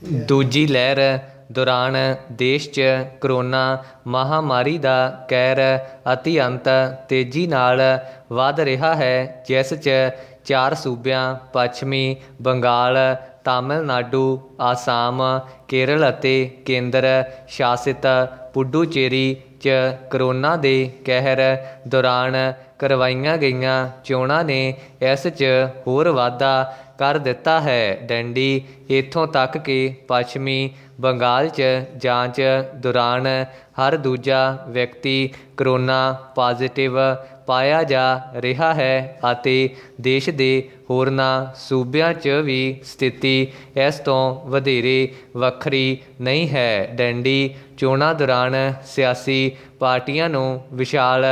ਦੂਜੀ ਲਹਿਰ ਦੌਰਾਨ ਦੇਸ਼ 'ਚ ਕਰੋਨਾ ਮਹਾਂਮਾਰੀ ਦਾ ਕਹਿਰ ਅਤਿਅੰਤ ਤੇਜ਼ੀ ਨਾਲ ਵੱਧ ਰਿਹਾ ਹੈ, ਜਿਸ 'ਚ 4 ਸੂਬਿਆਂ ਪੱਛਮੀ ਬੰਗਾਲ, ਤਾਮਿਲਨਾਡੂ, ਆਸਾਮ, ਕੇਰਲ ਅਤੇ ਕੇਂਦਰ ਸ਼ਾਸਿਤ ਪੁਡੂਚੇਰੀ 'ਚ ਕਰੋਨਾ ਦੇ ਕਹਿਰ ਦੌਰਾਨ ਕਰਵਾਈਆਂ ਗਈਆਂ ਚੋਣਾਂ ਨੇ ਇਸ 'ਚ ਹੋਰ ਵਾਧਾ ਕਰ ਦਿੱਤਾ ਹੈ। ਡੰਡੀ ਇੱਥੋਂ ਤੱਕ ਕਿ ਪੱਛਮੀ ਬੰਗਾਲ 'ਚ ਜਾਂਚ ਦੌਰਾਨ ਹਰ ਦੂਜਾ ਵਿਅਕਤੀ ਕਰੋਨਾ ਪॉजिटिव ਪਾਇਆ ਜਾ ਰਿਹਾ ਹੈ ਅਤੇ ਦੇਸ਼ ਦੇ ਹੋਰਨਾਂ ਸੂਬਿਆਂ 'ਚ ਵੀ ਸਥਿਤੀ ਇਸ ਤੋਂ ਵਧੇਰੇ ਵੱਖਰੀ ਨਹੀਂ ਹੈ। ਡੰਡੀ ਚੋਣਾਂ ਦੌਰਾਨ ਸਿਆਸੀ ਪਾਰਟੀਆਂ ਨੂੰ ਵਿਸ਼ਾਲ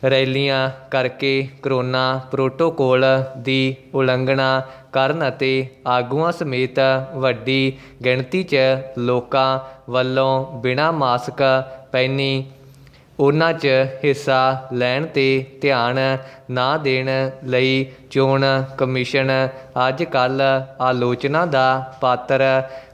ਰੈਲੀਆਂ ਕਰਕੇ ਕਰੋਨਾ ਪ੍ਰੋਟੋਕੋਲ ਦੀ ਉਲੰਘਣਾ ਕਰਨ ਅਤੇ ਆਗੂਆਂ ਸਮੇਤ ਵੱਡੀ ਗਿਣਤੀ 'ਚ ਲੋਕਾਂ ਵੱਲੋਂ ਬਿਨਾਂ ਮਾਸਕ ਪਹਿਨੇ ਉਹਨਾਂ 'ਚ ਹਿੱਸਾ ਲੈਣ 'ਤੇ ਧਿਆਨ ਨਾ ਦੇਣ ਲਈ ਚੋਣ ਕਮਿਸ਼ਨ ਅੱਜ ਕੱਲ੍ਹ ਆਲੋਚਨਾ ਦਾ ਪਾਤਰ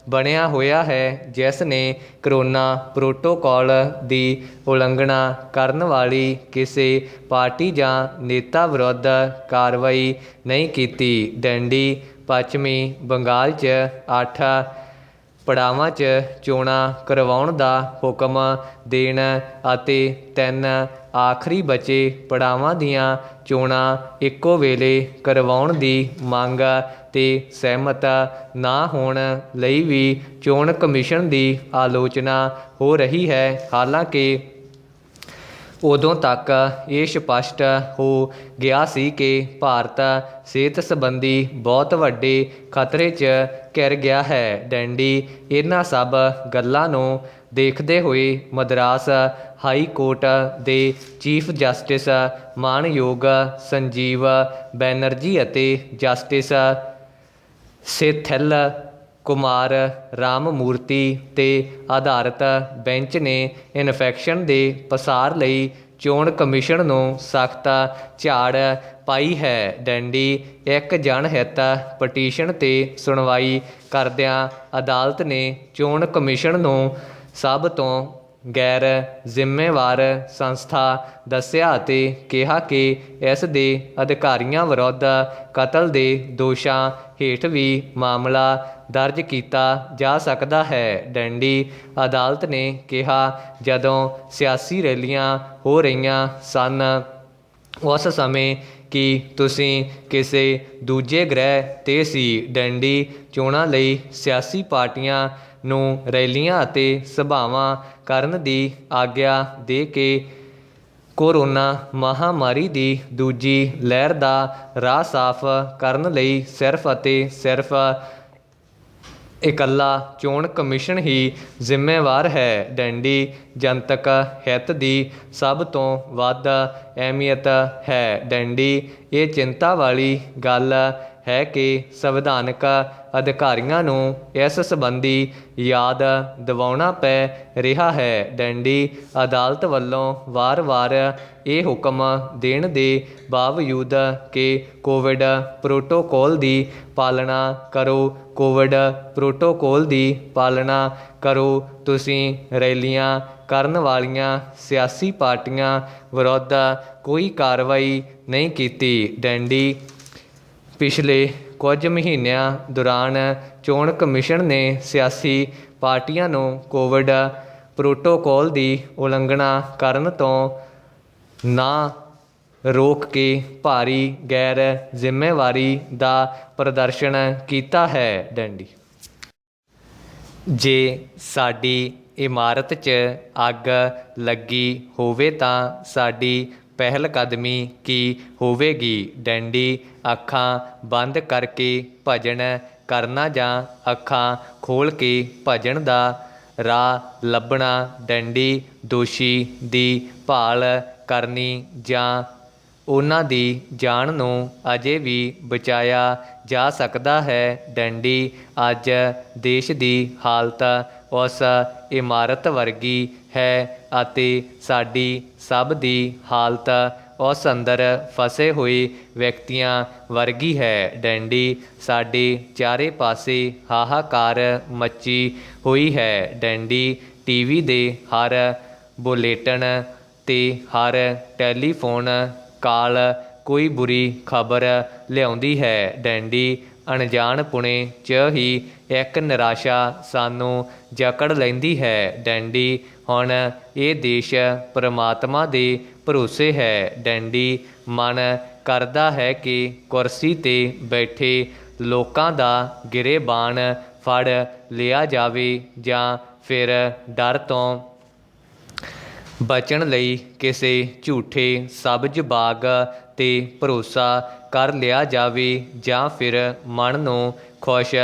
ਬਣਿਆ ਹੋਇਆ ਹੈ, ਜਿਸ ਨੇ ਕਰੋਨਾ ਪ੍ਰੋਟੋਕਾਲ ਦੀ ਉਲੰਘਣਾ ਕਰਨ ਵਾਲੀ ਕਿਸੇ ਪਾਰਟੀ ਜਾਂ ਨੇਤਾ ਵਿਰੁੱਧ ਕਾਰਵਾਈ ਨਹੀਂ ਕੀਤੀ। ਡੰਡੀ ਪੱਛਮੀ ਬੰਗਾਲ 'ਚ 8 ਪੜਾਵਾਂ 'ਚ ਚੋਣਾਂ ਕਰਵਾਉਣ ਦਾ ਹੁਕਮ ਦੇਣ ਅਤੇ 3 ਆਖਰੀ ਬਚੇ ਪੜਾਵਾਂ ਦੀਆਂ ਚੋਣਾਂ ਇੱਕੋ ਵੇਲੇ ਕਰਵਾਉਣ ਦੀ ਮੰਗ 'ਤੇ ਸਹਿਮਤ ਨਾ ਹੋਣ ਲਈ ਵੀ ਚੋਣ ਕਮਿਸ਼ਨ ਦੀ ਆਲੋਚਨਾ ਹੋ ਰਹੀ ਹੈ। ਹਾਲਾਂਕਿ ਉਦੋਂ ਤੱਕ ਇਹ ਸਪਸ਼ਟ ਹੋ ਗਿਆ ਸੀ ਕਿ ਭਾਰਤ ਸਿਹਤ ਸੰਬੰਧੀ ਬਹੁਤ ਵੱਡੇ ਖਤਰੇ 'ਚ ਘਿਰ ਗਿਆ ਹੈ। ਡੰਡੀ ਇਹਨਾਂ ਸਭ ਗੱਲਾਂ ਨੂੰ ਦੇਖਦੇ ਹੋਏ ਮਦਰਾਸ ਹਾਈ ਕੋਰਟ ਦੇ ਚੀਫ ਜਸਟਿਸ ਮਾਣਯੋਗ ਸੰਜੀਵ ਬੈਨਰਜੀ ਅਤੇ ਜਸਟਿਸ ਸੈਥਿਲ ਕੁਮਾਰ ਰਾਮਮੂਰਤੀ 'ਤੇ ਆਧਾਰਿਤ ਬੈਂਚ ਨੇ ਇਨਫੈਕਸ਼ਨ ਦੇ ਪਸਾਰ ਲਈ ਚੋਣ ਕਮਿਸ਼ਨ ਨੂੰ ਸਖਤ ਝਾੜ ਪਾਈ ਹੈ। ਡੰਡੀ ਇੱਕ ਜਨਹਿਤ ਪਟੀਸ਼ਨ 'ਤੇ ਸੁਣਵਾਈ ਕਰਦਿਆਂ ਅਦਾਲਤ ਨੇ ਚੋਣ ਕਮਿਸ਼ਨ ਨੂੰ ਸਭ ਤੋਂ ਗੈਰ ਜ਼ਿੰਮੇਵਾਰ ਸੰਸਥਾ ਦੱਸਿਆ ਅਤੇ ਕਿਹਾ ਕਿ ਇਸ ਦੇ ਅਧਿਕਾਰੀਆਂ ਵਿਰੁੱਧ ਕਤਲ ਦੇ ਦੋਸ਼ਾਂ ਹੇਠ ਵੀ ਮਾਮਲਾ ਦਰਜ ਕੀਤਾ ਜਾ ਸਕਦਾ ਹੈ। ਡੰਡੀ ਅਦਾਲਤ ਨੇ ਕਿਹਾ, ਜਦੋਂ ਸਿਆਸੀ ਰੈਲੀਆਂ ਹੋ ਰਹੀਆਂ ਸਨ ਉਸ ਸਮੇਂ ਕਿ ਤੁਸੀਂ ਕਿਸੇ ਦੂਜੇ ਗ੍ਰਹਿ 'ਤੇ ਸੀ। ਡੰਡੀ ਚੋਣਾਂ ਲਈ ਸਿਆਸੀ ਪਾਰਟੀਆਂ ਨੂੰ ਰੈਲੀਆਂ ਅਤੇ ਸਭਾਵਾਂ ਕਰਨ ਦੀ ਆਗਿਆ ਦੇ ਕੇ ਕੋਰੋਨਾ ਮਹਾਂਮਾਰੀ ਦੀ ਦੂਜੀ ਲਹਿਰ ਦਾ ਰਾਹ ਸਾਫ਼ ਕਰਨ ਲਈ ਸਿਰਫ ਅਤੇ ਸਿਰਫ ਇਕੱਲਾ ਚੋਣ ਕਮਿਸ਼ਨ ਹੀ ਜ਼ਿੰਮੇਵਾਰ ਹੈ। ਡੰਡੀ ਜਨਤਕ ਹਿੱਤ ਦੀ ਸਭ ਤੋਂ ਵੱਧ ਅਹਿਮੀਅਤ ਹੈ। ਡੰਡੀ ਇਹ ਚਿੰਤਾ ਵਾਲੀ ਗੱਲ ਹੈ ਕਿ ਸੰਵਿਧਾਨਕ ਅਧਿਕਾਰੀਆਂ ਨੂੰ ਇਸ ਸੰਬੰਧੀ ਯਾਦ ਦਿਵਾਉਣਾ ਪੈ ਰਿਹਾ ਹੈ। ਡੰਡੀ ਅਦਾਲਤ ਵੱਲੋਂ ਵਾਰ-ਵਾਰ ਇਹ ਹੁਕਮ ਦੇਣ ਦੇ ਬਾਵਜੂਦ ਕਿ ਕੋਵਿਡ ਪ੍ਰੋਟੋਕੋਲ ਦੀ ਪਾਲਣਾ ਕਰੋ, ਕੋਵਿਡ ਪ੍ਰੋਟੋਕੋਲ ਦੀ ਪਾਲਣਾ ਕਰੋ, ਤੁਸੀਂ ਰੈਲੀਆਂ ਕਰਨ ਵਾਲੀਆਂ ਸਿਆਸੀ ਪਾਰਟੀਆਂ ਵਿਰੁੱਧ ਕੋਈ ਕਾਰਵਾਈ ਨਹੀਂ ਕੀਤੀ। ਡੰਡੀ ਪਿਛਲੇ ਕੁਝ ਮਹੀਨਿਆਂ ਦੌਰਾਨ ਚੋਣ ਕਮਿਸ਼ਨ ਨੇ ਸਿਆਸੀ ਪਾਰਟੀਆਂ ਨੂੰ ਕੋਵਿਡ ਪ੍ਰੋਟੋਕੋਲ ਦੀ ਉਲੰਘਣਾ ਕਰਨ ਤੋਂ ਨਾ ਰੋਕ ਕੇ ਭਾਰੀ ਗੈਰ ਜ਼ਿੰਮੇਵਾਰੀ ਦਾ ਪ੍ਰਦਰਸ਼ਨ ਕੀਤਾ ਹੈ। ਡੰਡੀ ਜੇ ਸਾਡੀ ਇਮਾਰਤ 'ਚ ਅੱਗ ਲੱਗੀ ਹੋਵੇ ਤਾਂ ਸਾਡੀ ਪਹਿਲ ਕਦਮੀ ਕੀ ਹੋਵੇਗੀ? ਡੰਡੀ ਅੱਖਾਂ ਬੰਦ ਕਰਕੇ ਭਜਨ ਕਰਨਾ ਜਾਂ ਅੱਖਾਂ ਖੋਲ੍ਹ ਕੇ ਭਜਨ ਦਾ ਰਾਹ ਲੱਭਣਾ? ਡੰਡੀ ਦੋਸ਼ੀ ਦੀ ਭਾਲ ਕਰਨੀ ਜਾਂ ਉਹਨਾਂ ਦੀ ਜਾਨ ਨੂੰ ਅਜੇ ਵੀ ਬਚਾਇਆ ਜਾ ਸਕਦਾ ਹੈ। ਡੰਡੀ ਅੱਜ ਦੇਸ਼ ਦੀ ਹਾਲਤ ਉਸ ਇਮਾਰਤ ਵਰਗੀ ਹੈ ਅਤੇ ਸਾਡੀ ਸਭ ਦੀ ਹਾਲਤ ਉਸ ਅੰਦਰ ਫਸੇ ਹੋਏ ਵਿਅਕਤੀਆਂ ਵਰਗੀ ਹੈ। ਡੰਡੀ ਸਾਡੇ ਚਾਰੇ ਪਾਸੇ ਹਾਹਾਕਾਰ ਮੱਚੀ ਹੋਈ ਹੈ। ਡੰਡੀ ਟੀਵੀ ਦੇ ਹਰ ਬੁਲੇਟਿਨ ਤੇ ਹਰ ਟੈਲੀਫੋਨ ਕਾਲ ਕੋਈ ਬੁਰੀ ਖਬਰ ਲਿਆਉਂਦੀ ਹੈ। ਡੰਡੀ ਅਣਜਾਣਪੁਣੇ 'ਚ ਹੀ ਇੱਕ ਨਿਰਾਸ਼ਾ ਸਾਨੂੰ ਜਕੜ ਲੈਂਦੀ ਹੈ। ਡੰਡੀ ਹੁਣ ਇਹ ਦੇਸ਼ ਪਰਮਾਤਮਾ ਦੇ ਭਰੋਸੇ ਹੈ। ਡੰਡੀ ਮਨ ਕਰਦਾ ਹੈ ਕਿ ਕੁਰਸੀ 'ਤੇ ਬੈਠੇ ਲੋਕਾਂ ਦਾ ਗਿਰੇਬਾਨ ਫੜ ਲਿਆ ਜਾਵੇ ਜਾਂ ਫਿਰ ਡਰ ਤੋਂ ਬਚਣ ਲਈ ਕਿਸੇ ਝੂਠੇ ਸਬਜ਼ ਬਾਗ 'ਤੇ ਭਰੋਸਾ ਕਰ ਲਿਆ ਜਾਵੇ ਜਾਂ ਫਿਰ ਮਨ ਨੂੰ ਖੁਸ਼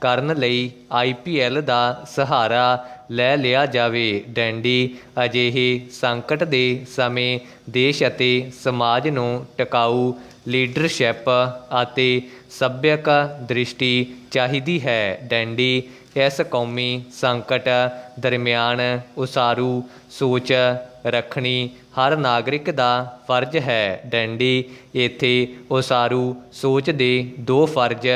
ਕਰਨ ਲਈ IPL ਦਾ ਸਹਾਰਾ ਲੈ ਲਿਆ ਜਾਵੇ। ਡੰਡੀ ਅਜਿਹੇ ਸੰਕਟ ਦੇ ਸਮੇਂ ਦੇਸ਼ ਅਤੇ ਸਮਾਜ ਨੂੰ ਟਿਕਾਊ ਲੀਡਰਸ਼ਿਪ ਅਤੇ ਸੱਭਿਅਕ ਦ੍ਰਿਸ਼ਟੀ ਚਾਹੀਦੀ ਹੈ। ਡੰਡੀ ਇਸ ਕੌਮੀ ਸੰਕਟ ਦਰਮਿਆਨ ਉਸਾਰੂ ਸੋਚ ਰੱਖਣੀ ਹਰ ਨਾਗਰਿਕ ਦਾ ਫਰਜ਼ ਹੈ। ਡੰਡੀ ਇੱਥੇ ਉਸਾਰੂ ਸੋਚ ਦੇ ਦੋ ਫਰਜ਼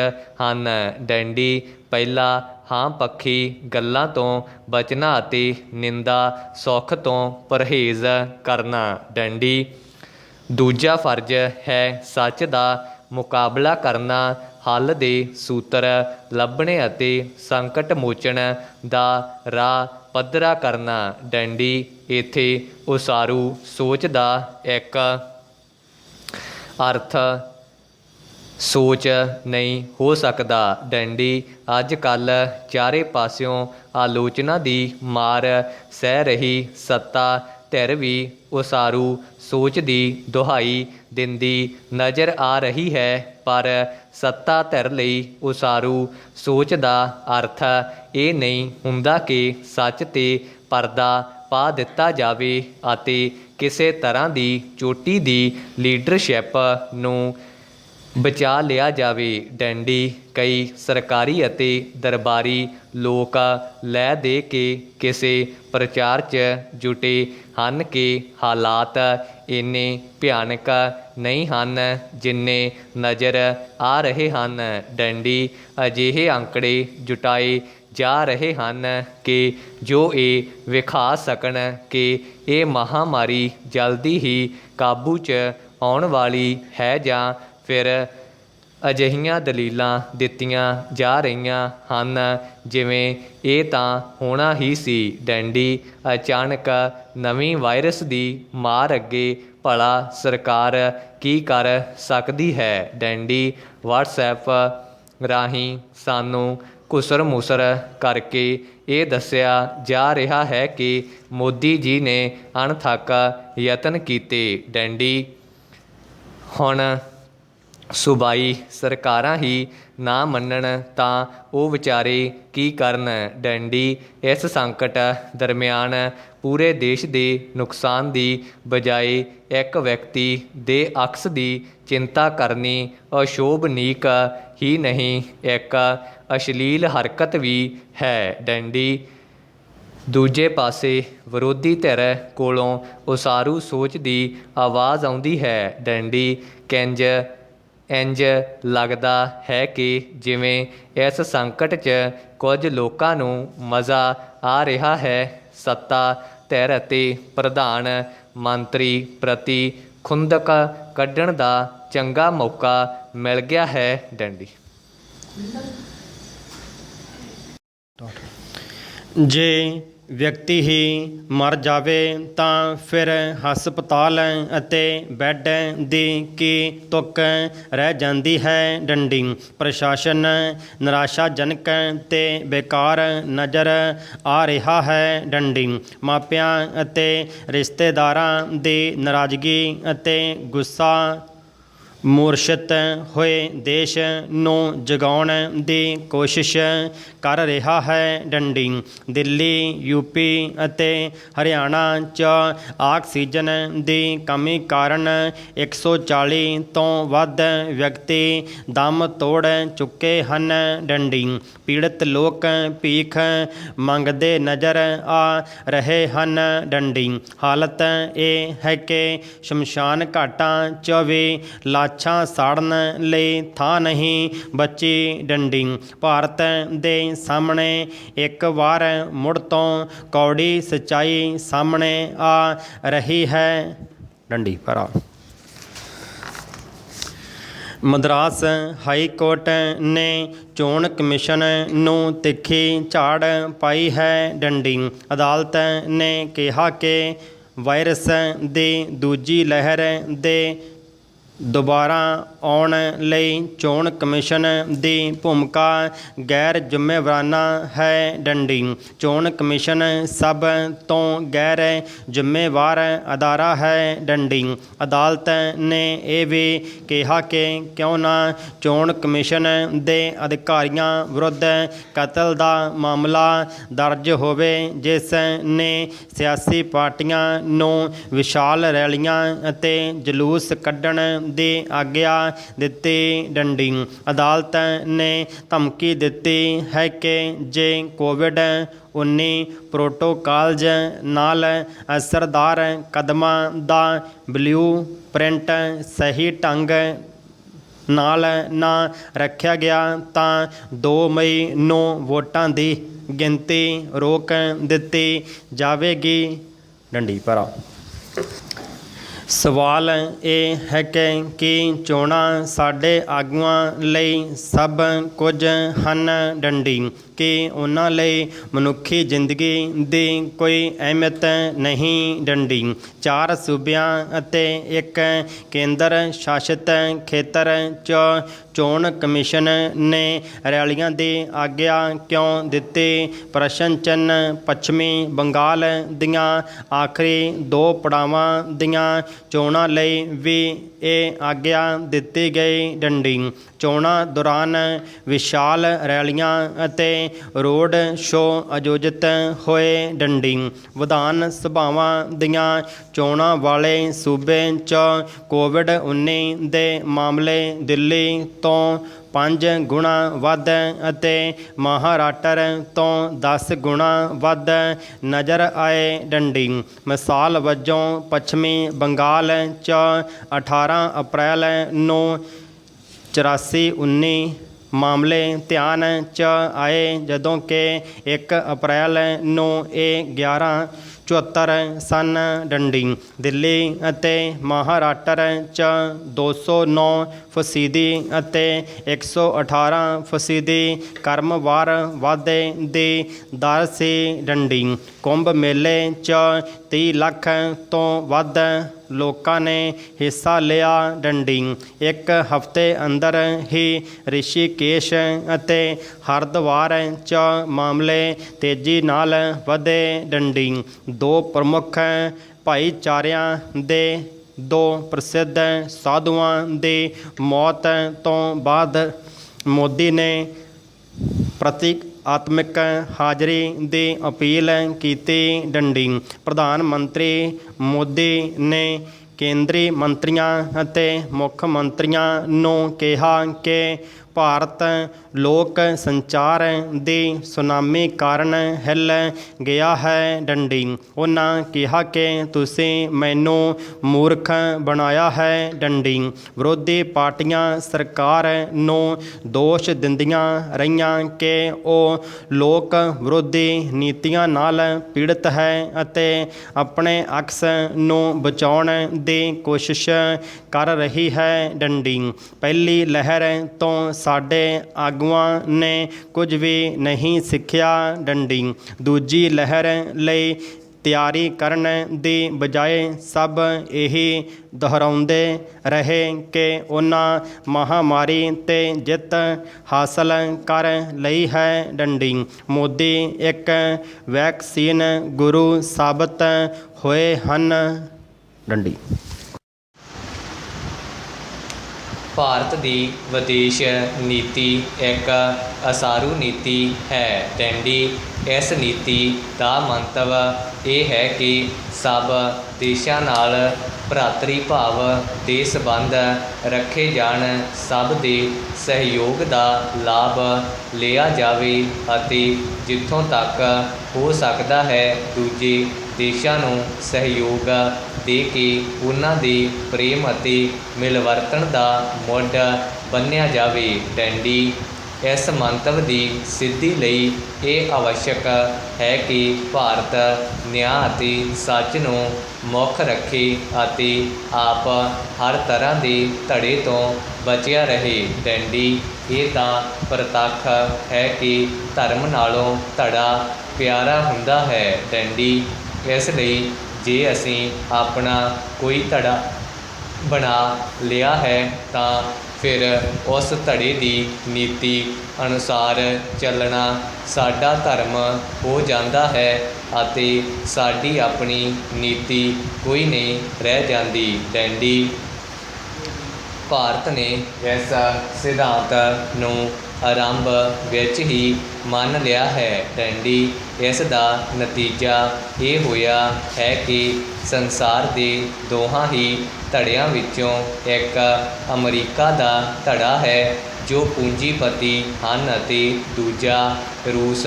ਹਨ। ਡੰਡੀ ਪਹਿਲਾ ਹਾਂ ਪੱਖੀ ਗੱਲਾਂ ਤੋਂ ਬਚਣਾ ਅਤੇ ਨਿੰਦਾ ਸੁੱਖ ਤੋਂ ਪਰਹੇਜ਼ ਕਰਨਾ। ਡੰਡੀ ਦੂਜਾ ਫਰਜ਼ ਹੈ ਸੱਚ ਦਾ ਮੁਕਾਬਲਾ ਕਰਨਾ, ਹੱਲ ਦੇ ਸੂਤਰ ਲੱਭਣੇ ਅਤੇ ਸੰਕਟ ਮੋਚਣ ਦਾ ਰਾਹ ਪੱਧਰਾ ਕਰਨਾ। ਡੰਡੀ ਇੱਥੇ ਉਸਾਰੂ ਸੋਚ ਦਾ ਇੱਕ ਅਰਥ ਸੋਚ ਨਹੀਂ ਹੋ ਸਕਦਾ। ਡੰਡੀ ਅੱਜ ਕੱਲ੍ਹ ਚਾਰੇ ਪਾਸਿਓਂ ਆਲੋਚਨਾ ਦੀ ਮਾਰ ਸਹਿ ਰਹੀ ਸੱਤਾ ਧਿਰ ਵੀ ਉਸਾਰੂ ਸੋਚ ਦੀ ਦੁਹਾਈ ਦਿੰਦੀ ਨਜ਼ਰ ਆ ਰਹੀ ਹੈ। ਪਰ ਸੱਤਾ ਧਿਰ ਲਈ ਉਸਾਰੂ ਸੋਚ ਦਾ ਅਰਥ ਇਹ ਨਹੀਂ ਹੁੰਦਾ ਕਿ ਸੱਚ 'ਤੇ ਪਰਦਾ ਪਾ ਦਿੱਤਾ ਜਾਵੇ ਅਤੇ ਕਿਸੇ ਤਰ੍ਹਾਂ ਦੀ ਚੋਟੀ ਦੀ ਲੀਡਰਸ਼ਿਪ ਨੂੰ ਬਚਾ ਲਿਆ ਜਾਵੇ। ਡੰਡੀ ਕਈ ਸਰਕਾਰੀ ਅਤੇ ਦਰਬਾਰੀ ਲੋਕ ਲੈ ਦੇ ਕੇ ਕਿਸੇ ਪ੍ਰਚਾਰ 'ਚ ਜੁਟੇ ਹਨ ਕਿ ਹਾਲਾਤ ਇੰਨੇ ਭਿਆਨਕ ਨਹੀਂ ਹਨ ਜਿੰਨੇ ਨਜ਼ਰ ਆ ਰਹੇ ਹਨ। ਡੰਡੀ ਅਜਿਹੇ ਅੰਕੜੇ ਜੁਟਾਏ ਜਾ ਰਹੇ ਹਨ ਕਿ ਜੋ ਇਹ ਵਿਖਾ ਸਕਣ ਕਿ ਇਹ ਮਹਾਂਮਾਰੀ ਜਲਦੀ ਹੀ ਕਾਬੂ 'ਚ ਆਉਣ ਵਾਲੀ ਹੈ ਜਾਂ ਫਿਰ ਅਜਿਹੀਆਂ ਦਲੀਲਾਂ ਦਿੱਤੀਆਂ ਜਾ ਰਹੀਆਂ ਹਨ ਜਿਵੇਂ ਇਹ ਤਾਂ ਹੋਣਾ ਹੀ ਸੀ। ਡੰਡੀ ਅਚਾਨਕ ਨਵੀਂ ਵਾਇਰਸ ਦੀ ਮਾਰ ਅੱਗੇ ਭਲਾ ਸਰਕਾਰ ਕੀ ਕਰ ਸਕਦੀ ਹੈ। ਡੰਡੀ WhatsApp ਰਾਹੀਂ ਸਾਨੂੰ ਘੁਸਰ ਮੁਸਰ ਕਰਕੇ ਇਹ ਦੱਸਿਆ ਜਾ ਰਿਹਾ ਹੈ ਕਿ ਮੋਦੀ ਜੀ ਨੇ ਅਣਥੱਕ ਯਤਨ ਕੀਤੇ। ਡੰਡੀ ਹੁਣ ਸੂਬਾਈ ਸਰਕਾਰਾਂ ਹੀ ਨਾ ਮੰਨਣ ਤਾਂ ਉਹ ਵਿਚਾਰੇ ਕੀ ਕਰਨ। ਡੰਡੀ ਇਸ ਸੰਕਟ ਦਰਮਿਆਨ ਪੂਰੇ ਦੇਸ਼ ਦੇ ਨੁਕਸਾਨ ਦੀ ਬਜਾਏ ਇੱਕ ਵਿਅਕਤੀ ਦੇ ਅਕਸ ਦੀ ਚਿੰਤਾ ਕਰਨੀ ਅਸ਼ੋਭਨੀਕ ਹੀ ਨਹੀਂ, ਇੱਕ ਅਸ਼ਲੀਲ ਹਰਕਤ ਵੀ ਹੈ। ਡੰਡੀ ਦੂਜੇ ਪਾਸੇ ਵਿਰੋਧੀ ਧਿਰ ਕੋਲੋਂ ਉਸਾਰੂ ਸੋਚ ਦੀ ਆਵਾਜ਼ ਆਉਂਦੀ ਹੈ। ਡੰਡੀ ਇੰਝ ਲੱਗਦਾ ਹੈ ਕਿ ਜਿਵੇਂ ਇਸ ਸੰਕਟ 'ਚ ਕੁਝ ਲੋਕਾਂ ਨੂੰ ਮਜ਼ਾ ਆ ਰਿਹਾ ਹੈ। ਸੱਤਾ ਧਿਰ ਅਤੇ ਪ੍ਰਧਾਨ ਮੰਤਰੀ ਪ੍ਰਤੀ ਖੁੰਦਕ ਕੱਢਣ ਦਾ ਚੰਗਾ ਮੌਕਾ ਮਿਲ ਗਿਆ ਹੈ। ਡੰਡੀ ਜੇ ਵਿਅਕਤੀ ਹੀ ਮਰ ਜਾਵੇ ਤਾਂ ਫਿਰ ਹਸਪਤਾਲ ਅਤੇ ਬੈੱਡ ਦੀ ਕੀ ਤੁੱਕ ਰਹਿ ਜਾਂਦੀ ਹੈ। ਡੰਡੀ ਪ੍ਰਸ਼ਾਸਨ ਨਿਰਾਸ਼ਾਜਨਕ ਤੇ ਬੇਕਾਰ ਨਜ਼ਰ ਆ ਰਿਹਾ ਹੈ। ਡੰਡੀ ਮਾਪਿਆਂ ਅਤੇ ਰਿਸ਼ਤੇਦਾਰਾਂ ਦੀ ਨਾਰਾਜ਼ਗੀ ਅਤੇ ਗੁੱਸਾ ਮੂਰਛਿਤ ਹੋਏ ਦੇਸ਼ ਨੂੰ ਜਗਾਉਣ ਦੀ ਕੋਸ਼ਿਸ਼ ਕਰ ਰਿਹਾ ਹੈ। ਡੰਡੀ। ਦਿੱਲੀ, ਯੂਪੀ ਅਤੇ ਹਰਿਆਣਾ 'ਚ ਆਕਸੀਜਨ ਦੀ ਕਮੀ ਕਾਰਨ 140 ਤੋਂ ਵੱਧ ਵਿਅਕਤੀ ਦਮ ਤੋੜ ਚੁੱਕੇ ਹਨ। ਡੰਡੀ। ਪੀੜਤ ਲੋਕ ਭੀਖ ਮੰਗਦੇ ਨਜ਼ਰ ਆ ਰਹੇ ਹਨ। ਡੰਡੀ। ਹਾਲਤ ਇਹ ਹੈ ਕਿ ਸ਼ਮਸ਼ਾਨ ਘਾਟਾਂ 'ਚ ਵੀ ਲਾਸ਼ਾਂ ਸਾੜਨ ਲਈ ਥਾਂ ਨਹੀਂ ਬਚੀ। ਡੰਡੀ। ਭਾਰਤ ਦੇ ਸਾਹਮਣੇ ਇੱਕ ਵਾਰ ਮੁੜ ਤੋਂ ਕੌੜੀ ਸੱਚਾਈ ਸਾਹਮਣੇ ਆ ਰਹੀ ਹੈ। ਡੰਡੀ ਭਰਾ। ਮਦਰਾਸ ਹਾਈ ਕੋਰਟ ਨੇ ਚੋਣ ਕਮਿਸ਼ਨ ਨੂੰ ਤਿੱਖੀ ਝਾੜ ਪਾਈ ਹੈ। ਡੰਡੀ। ਅਦਾਲਤ ਨੇ ਕਿਹਾ ਕਿ ਵਾਇਰਸ ਦੀ ਦੂਜੀ ਲਹਿਰ ਦੇ ਦੁਬਾਰਾ ਆਉਣ ਲਈ ਚੋਣ ਕਮਿਸ਼ਨ ਦੀ ਭੂਮਿਕਾ ਗੈਰ ਜ਼ਿੰਮੇਵਾਰਾਨਾ ਹੈ। ਡੰਡੀ। ਚੋਣ ਕਮਿਸ਼ਨ ਸਭ ਤੋਂ ਗੈਰ ਜ਼ਿੰਮੇਵਾਰ ਅਦਾਰਾ ਹੈ। ਡੰਡੀ। ਅਦਾਲਤ ਨੇ ਇਹ ਵੀ ਕਿਹਾ ਕਿ ਕਿਉਂ ਨਾ ਚੋਣ ਕਮਿਸ਼ਨ ਦੇ ਅਧਿਕਾਰੀਆਂ ਵਿਰੁੱਧ ਕਤਲ ਦਾ ਮਾਮਲਾ ਦਰਜ ਹੋਵੇ, ਜਿਸ ਨੇ ਸਿਆਸੀ ਪਾਰਟੀਆਂ ਨੂੰ ਵਿਸ਼ਾਲ ਰੈਲੀਆਂ ਅਤੇ ਜਲੂਸ ਕੱਢਣ ਦੀ ਆਗਿਆ ਦਿੱਤੀ। ਡੰਡੀ। ਅਦਾਲਤ ਨੇ ਧਮਕੀ ਦਿੱਤੀ ਹੈ ਕਿ ਜੇ ਕੋਵਿਡ-19 ਪ੍ਰੋਟੋਕਾਲਜ਼ ਨਾਲ ਅਸਰਦਾਰ ਕਦਮਾਂ ਦਾ ਬਲਿਊ ਪ੍ਰਿੰਟ ਸਹੀ ਢੰਗ ਨਾਲ ਨਾ ਰੱਖਿਆ ਗਿਆ ਤਾਂ 2 ਮਈ ਨੂੰ ਵੋਟਾਂ ਦੀ ਗਿਣਤੀ ਰੋਕ ਦਿੱਤੀ ਜਾਵੇਗੀ। ਡੰਡੀ ਭਰਾ। ਸਵਾਲ ਇਹ ਹੈ ਕਿ ਚੋਣਾਂ ਸਾਡੇ ਆਗੂਆਂ ਲਈ ਸਭ ਕੁਝ ਹਨ। ਡੰਡੀ। ਕਿ ਉਹਨਾਂ ਲਈ ਮਨੁੱਖੀ ਜ਼ਿੰਦਗੀ ਦੀ ਕੋਈ ਅਹਿਮੀਅਤ ਨਹੀਂ। ਡੰਡੀ। 4 ਸੂਬਿਆਂ ਅਤੇ ਇੱਕ ਕੇਂਦਰ ਸ਼ਾਸਿਤ ਖੇਤਰ 'ਚ ਚੋਣ ਕਮਿਸ਼ਨ ਨੇ ਰੈਲੀਆਂ ਦੀ ਆਗਿਆ ਕਿਉਂ ਦਿੱਤੀ? ਪ੍ਰਸ਼ਨ ਚਿੰਨ੍ਹ। ਪੱਛਮੀ ਬੰਗਾਲ ਦੀਆਂ ਆਖਰੀ 2 ਪੜਾਵਾਂ ਦੀਆਂ ਚੋਣਾਂ ਲਈ ਵੀ ਇਹ ਆਗਿਆ ਦਿੱਤੀ ਗਈ। ਡੰਡੀ। ਚੋਣਾਂ ਦੌਰਾਨ ਵਿਸ਼ਾਲ ਰੈਲੀਆਂ ਅਤੇ ਰੋਡ ਸ਼ੋਅ ਆਯੋਜਿਤ ਹੋਏ। ਡੰਡੀ। ਵਿਧਾਨ ਸਭਾਵਾਂ ਦੀਆਂ ਚੋਣਾਂ ਵਾਲੇ ਸੂਬੇ 'ਚ ਕੋਵਿਡ-19 ਦੇ ਮਾਮਲੇ ਦਿੱਲੀ ਤੋਂ 5 ਗੁਣਾ ਵੱਧ ਅਤੇ ਮਹਾਰਾਸ਼ਟਰ ਤੋਂ 10 ਗੁਣਾ ਵੱਧ ਨਜ਼ਰ ਆਏ। ਡੰਡੀ। ਮਿਸਾਲ ਵਜੋਂ ਪੱਛਮੀ ਬੰਗਾਲ 'ਚ 18 ਅਪ੍ਰੈਲ ਨੂੰ 8419 ਮਾਮਲੇ ਧਿਆਨ 'ਚ ਆਏ, ਜਦੋਂ ਕਿ 1 ਅਪ੍ਰੈਲ ਨੂੰ ਇਹ 1174 ਸਨ। ਡੰਡੀ। ਦਿੱਲੀ ਅਤੇ ਮਹਾਰਾਸ਼ਟਰ 'ਚ 209% ਅਤੇ 118% ਕ੍ਰਮਵਾਰ ਵਾਧੇ ਦੀ ਦਰ ਸੀ। ਡੰਡੀ। ਕੁੰਭ ਮੇਲੇ 'ਚ 30 ਲੱਖ ਤੋਂ ਵੱਧ ਲੋਕਾਂ ਨੇ ਹਿੱਸਾ ਲਿਆ। ਡੰਡੀ। 1 ਹਫ਼ਤੇ ਅੰਦਰ ਹੀ ਰਿਸ਼ੀਕੇਸ਼ ਅਤੇ ਹਰਿਦੁਆਰ 'ਚ ਮਾਮਲੇ ਤੇਜ਼ੀ ਨਾਲ ਵਧੇ। ਡੰਡੀ। 2 ਪ੍ਰਮੁੱਖ ਭਾਈਚਾਰਿਆਂ ਦੇ 2 ਪ੍ਰਸਿੱਧ ਸਾਧੂਆਂ ਦੀ ਮੌਤ ਤੋਂ ਬਾਅਦ ਮੋਦੀ ਨੇ ਪ੍ਰਤੀਕਾਤਮਕ ਹਾਜ਼ਰੀ ਦੀ ਅਪੀਲ ਕੀਤੀ। ਡੰਡੀ। ਪ੍ਰਧਾਨ ਮੰਤਰੀ ਮੋਦੀ ਨੇ ਕੇਂਦਰੀ ਮੰਤਰੀਆਂ ਅਤੇ ਮੁੱਖ ਮੰਤਰੀਆਂ ਨੂੰ ਕਿਹਾ ਕਿ ਭਾਰਤ ਲੋਕ ਸੰਚਾਰ ਦੀ ਸੁਨਾਮੀ ਕਾਰਨ ਹਿੱਲ ਗਿਆ ਹੈ। ਡੰਡੀ। ਉਹਨਾਂ ਕਿਹਾ ਕਿ ਤੁਸੀਂ ਮੈਨੂੰ ਮੂਰਖ ਬਣਾਇਆ ਹੈ। ਡੰਡੀ। ਵਿਰੋਧੀ ਪਾਰਟੀਆਂ ਸਰਕਾਰ ਨੂੰ ਦੋਸ਼ ਦਿੰਦੀਆਂ ਰਹੀਆਂ ਕਿ ਉਹ ਲੋਕ ਵਿਰੋਧੀ ਨੀਤੀਆਂ ਨਾਲ ਪੀੜਤ ਹੈ ਅਤੇ ਆਪਣੇ ਅਕਸ ਨੂੰ ਬਚਾਉਣ ਦੀ ਕੋਸ਼ਿਸ਼ ਕਰ ਰਹੀ ਹੈ। ਡੰਡੀ। ਪਹਿਲੀ ਲਹਿਰ ਤੋਂ ਸਾਡੇ ਆਗੂਆਂ ਨੇ ਕੁਝ ਵੀ ਨਹੀਂ ਸਿੱਖਿਆ। ਡੰਡੀ। ਦੂਜੀ ਲਹਿਰ ਲਈ ਤਿਆਰੀ ਕਰਨ ਦੀ ਬਜਾਏ ਸਭ ਇਹੀ ਦੁਹਰਾਉਂਦੇ ਰਹੇ ਕਿ ਉਹਨਾਂ ਮਹਾਮਾਰੀ 'ਤੇ ਜਿੱਤ ਹਾਸਲ ਕਰ ਲਈ ਹੈ। ਡੰਡੀ। ਮੋਦੀ ਇੱਕ ਵੈਕਸੀਨ ਗੁਰੂ ਸਾਬਤ ਹੋਏ ਹਨ। ਡੰਡੀ। ਭਾਰਤ ਦੀ ਵਿਦੇਸ਼ ਨੀਤੀ ਇੱਕ ਅਸਾਰੂ ਨੀਤੀ ਹੈ। ਡੈਂਡੀ ਇਸ ਨੀਤੀ ਦਾ ਮੰਤਵ ਇਹ ਹੈ ਕਿ ਸਭ ਦੇਸ਼ਾਂ ਨਾਲ ਭਰਾਤਰੀ ਭਾਵ ਦੇ ਸੰਬੰਧ ਰੱਖੇ ਜਾਣ, ਸਭ ਦੇ ਸਹਿਯੋਗ ਦਾ ਲਾਭ ਲਿਆ ਜਾਵੇ ਅਤੇ ਜਿੱਥੋਂ ਤੱਕ ਹੋ ਸਕਦਾ ਹੈ ਦੂਜੇ ਦੇਸ਼ਾਂ ਨੂੰ ਸਹਿਯੋਗ ਦੇ ਕੇ ਉਹਨਾਂ ਦੇ ਪ੍ਰੇਮ ਅਤੇ ਮਿਲਵਰਤਨ ਦਾ ਮੁੱਢ ਬੰਨ੍ਹਿਆ ਜਾਵੇ। ਡੈਂਡੀ ਇਸ ਮੰਤਵ ਦੀ ਸਿੱਧੀ ਲਈ ਇਹ ਆਵਸ਼ਕ ਹੈ ਕਿ ਭਾਰਤ ਨਿਆਂ ਅਤੇ ਸੱਚ ਨੂੰ ਮੁੱਖ ਰੱਖੇ ਅਤੇ ਆਪ ਹਰ ਤਰ੍ਹਾਂ ਦੇ ਧੜੇ ਤੋਂ ਬਚਿਆ ਰਹੇ। ਡੈਂਡੀ ਇਹ ਤਾਂ ਪ੍ਰਤੱਖ ਹੈ ਕਿ ਧਰਮ ਨਾਲੋਂ ਧੜਾ ਪਿਆਰਾ ਹੁੰਦਾ ਹੈ। ਡੈਂਡੀ ਇਸ ਲਈ ਜੇ ਅਸੀਂ ਆਪਣਾ ਕੋਈ ਧੜਾ ਬਣਾ ਲਿਆ ਹੈ ਤਾਂ ਫਿਰ ਉਸ ਧੜੇ ਦੀ ਨੀਤੀ ਅਨੁਸਾਰ ਚੱਲਣਾ ਸਾਡਾ ਧਰਮ ਹੋ ਜਾਂਦਾ ਹੈ ਅਤੇ ਸਾਡੀ ਆਪਣੀ ਨੀਤੀ ਕੋਈ ਨਹੀਂ ਰਹਿ ਜਾਂਦੀ। ਡੈਂਡੀ ਭਾਰਤ ਨੇ ਇਸ ਸਿਧਾਂਤ ਨੂੰ ਆਰੰਭ ਵਿੱਚ ਹੀ ਮੰਨ ਲਿਆ ਹੈ। ਡੈਂਡੀ ਇਸ ਦਾ ਨਤੀਜਾ ਇਹ ਹੋਇਆ ਹੈ ਕਿ ਸੰਸਾਰ ਦੇ ਦੋਹਾਂ ਹੀ ਧੜਿਆਂ ਵਿੱਚੋਂ ਇੱਕ ਅਮਰੀਕਾ ਦਾ ਧੜਾ ਹੈ ਜੋ ਪੂੰਜੀਪਤੀ ਹਨ ਅਤੇ ਦੂਜਾ ਰੂਸ,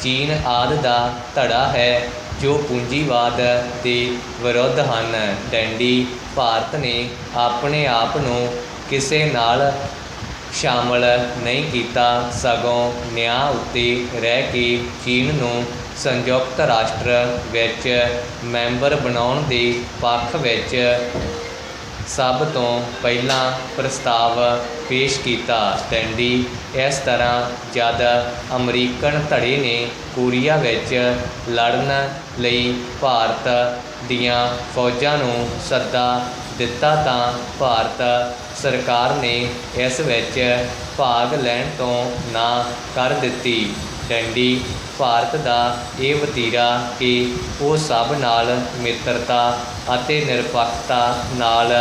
ਚੀਨ ਆਦਿ ਦਾ ਧੜਾ ਹੈ ਜੋ ਪੂੰਜੀਵਾਦ ਦੇ ਵਿਰੁੱਧ ਹਨ। ਡੈਂਡੀ ਭਾਰਤ ਨੇ ਆਪਣੇ ਆਪ ਨੂੰ ਕਿਸੇ ਨਾਲ ਸ਼ਾਮਲ ਨਹੀਂ ਕੀਤਾ, ਸਗੋਂ ਨਿਆਂ ਉੱਤੇ ਰਹਿ ਕੇ ਚੀਨ ਨੂੰ ਸੰਯੁਕਤ ਰਾਸ਼ਟਰ ਵਿੱਚ ਮੈਂਬਰ ਬਣਾਉਣ ਦੇ ਪੱਖ ਵਿੱਚ ਸਭ ਤੋਂ ਪਹਿਲਾਂ ਪ੍ਰਸਤਾਵ ਪੇਸ਼ ਕੀਤਾ। ਡੈਂਡੀ ਇਸ ਤਰ੍ਹਾਂ ਜਦ ਅਮਰੀਕਨ ਧੜੇ ਨੇ ਕੋਰੀਆ ਵਿੱਚ ਲੜਨ ਲਈ ਭਾਰਤ ਦੀਆਂ ਫੌਜਾਂ ਨੂੰ ਸੱਦਾ ਦਿੱਤਾ ਤਾਂ ਭਾਰਤ ਸਰਕਾਰ ਨੇ ਇਸ ਵਿੱਚ ਭਾਗ ਲੈਣ ਤੋਂ ਨਾ ਕਰ ਦਿੱਤੀ। ਡੈਂਡੀ ਭਾਰਤ ਦਾ ਇਹ ਵਤੀਰਾ ਕਿ ਉਹ ਸਭ ਨਾਲ ਮਿੱਤਰਤਾ ਅਤੇ ਨਿਰਪੱਖਤਾ ਨਾਲ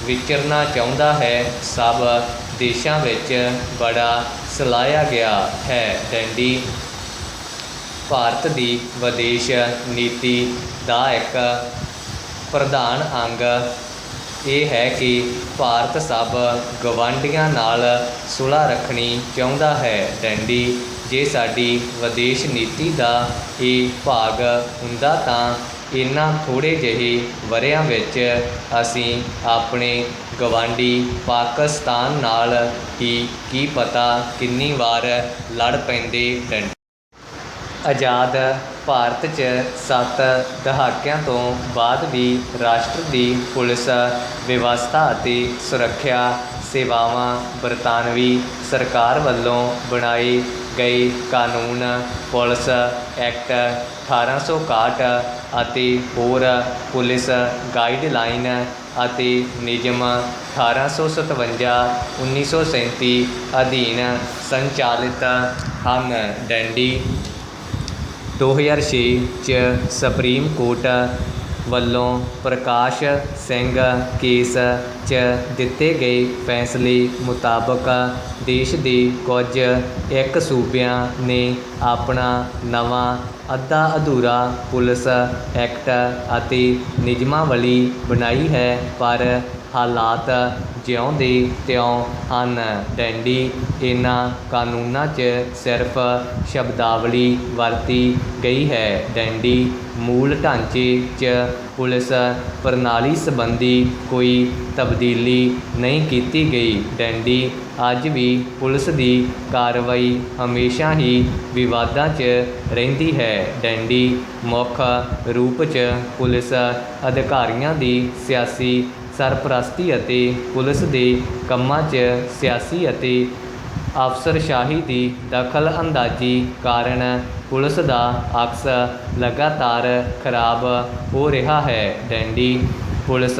ਵਿਚਰਨਾ ਚਾਹੁੰਦਾ ਹੈ, ਸਭ ਦੇਸ਼ਾਂ ਵਿੱਚ ਬੜਾ ਸਲਾਹਿਆ ਗਿਆ ਹੈ। ਡੈਂਡੀ ਭਾਰਤ ਦੀ ਵਿਦੇਸ਼ ਨੀਤੀ ਦਾ ਇੱਕ ਪ੍ਰਧਾਨ ਅੰਗ ਇਹ ਹੈ ਕਿ ਭਾਰਤ ਸਭ ਗਵਾਂਢੀਆਂ ਨਾਲ ਸੁਲ੍ਹਾ ਰੱਖਣੀ ਚਾਹੁੰਦਾ ਹੈ। ਡੈਂਡੀ ਜੇ ਸਾਡੀ ਵਿਦੇਸ਼ ਨੀਤੀ ਦਾ ਇਹ ਭਾਗ ਹੁੰਦਾ ਤਾਂ ਇਹਨਾਂ ਥੋੜ੍ਹੇ ਜਿਹੇ ਵਰ੍ਹਿਆਂ ਵਿੱਚ ਅਸੀਂ ਆਪਣੇ ਗਵਾਂਢੀ ਪਾਕਿਸਤਾਨ ਨਾਲ ਹੀ ਕੀ ਪਤਾ ਕਿੰਨੀ ਵਾਰ ਲੜ ਪੈਂਦੇ। ਡੈਂਡੀ ਆਜ਼ਾਦ ਭਾਰਤ 'ਚ 7 ਦਹਾਕਿਆਂ ਤੋਂ ਬਾਅਦ ਵੀ ਰਾਸ਼ਟਰ ਦੀ ਪੁਲਿਸ ਵਿਵਸਥਾ ਅਤੇ ਸੁਰੱਖਿਆ ਸੇਵਾਵਾਂ ਬਰਤਾਨਵੀ ਸਰਕਾਰ ਵੱਲੋਂ ਬਣਾਏ ਗਏ ਕਾਨੂੰਨ, ਪੁਲਿਸ ਐਕਟ 1861 ਅਤੇ ਹੋਰ ਪੁਲਿਸ ਗਾਈਡਲਾਈਨ ਅਤੇ ਨਿਯਮ 1857 1937 ਅਧੀਨ ਸੰਚਾਲਿਤ ਹਨ। ਡੈਂਡੀ 2006 'ਚ ਸੁਪਰੀਮ ਕੋਰਟ ਵੱਲੋਂ ਪ੍ਰਕਾਸ਼ ਸਿੰਘ ਕੇਸ 'ਚ ਦਿੱਤੇ ਗਏ ਫੈਸਲੇ ਮੁਤਾਬਕ ਦੇਸ਼ ਦੇ ਕੁਝ ਇੱਕ ਸੂਬਿਆਂ ਨੇ ਆਪਣਾ ਨਵਾਂ ਅੱਧਾ ਅਧੂਰਾ ਪੁਲਿਸ ਐਕਟ ਅਤੇ ਨਿਯਮਾਵਲੀ ਬਣਾਈ ਹੈ, ਪਰ ਹਾਲਾਤ ਜਿਉਂ ਦੇ ਤਿਉਂ ਹਨ। ਡੈਂਡੀ ਇਹਨਾਂ ਕਾਨੂੰਨਾਂ 'ਚ ਸਿਰਫ ਸ਼ਬਦਾਵਲੀ ਵਰਤੀ ਗਈ ਹੈ। ਡੈਂਡੀ ਮੂਲ ਢਾਂਚੇ 'ਚ ਪੁਲਿਸ ਪ੍ਰਣਾਲੀ ਸੰਬੰਧੀ ਕੋਈ ਤਬਦੀਲੀ ਨਹੀਂ ਕੀਤੀ ਗਈ। ਡੈਂਡੀ ਅੱਜ ਵੀ ਪੁਲਿਸ ਦੀ ਕਾਰਵਾਈ ਹਮੇਸ਼ਾ ਹੀ ਵਿਵਾਦਾਂ 'ਚ ਰਹਿੰਦੀ ਹੈ। ਡੈਂਡੀ ਮੁੱਖ ਰੂਪ 'ਚ ਪੁਲਿਸ ਅਧਿਕਾਰੀਆਂ ਦੀ ਸਿਆਸੀ ਸਰਪ੍ਰਸਤੀ ਅਤੇ ਪੁਲਿਸ ਦੇ ਕੰਮਾਂ 'ਚ ਸਿਆਸੀ ਅਤੇ ਅਫਸਰਸ਼ਾਹੀ ਦੀ ਦਖਲ ਅੰਦਾਜ਼ੀ ਕਾਰਨ ਪੁਲਿਸ ਦਾ ਅਕਸ ਲਗਾਤਾਰ ਖਰਾਬ ਹੋ ਰਿਹਾ ਹੈ। ਡੈਂਡੀ ਪੁਲਿਸ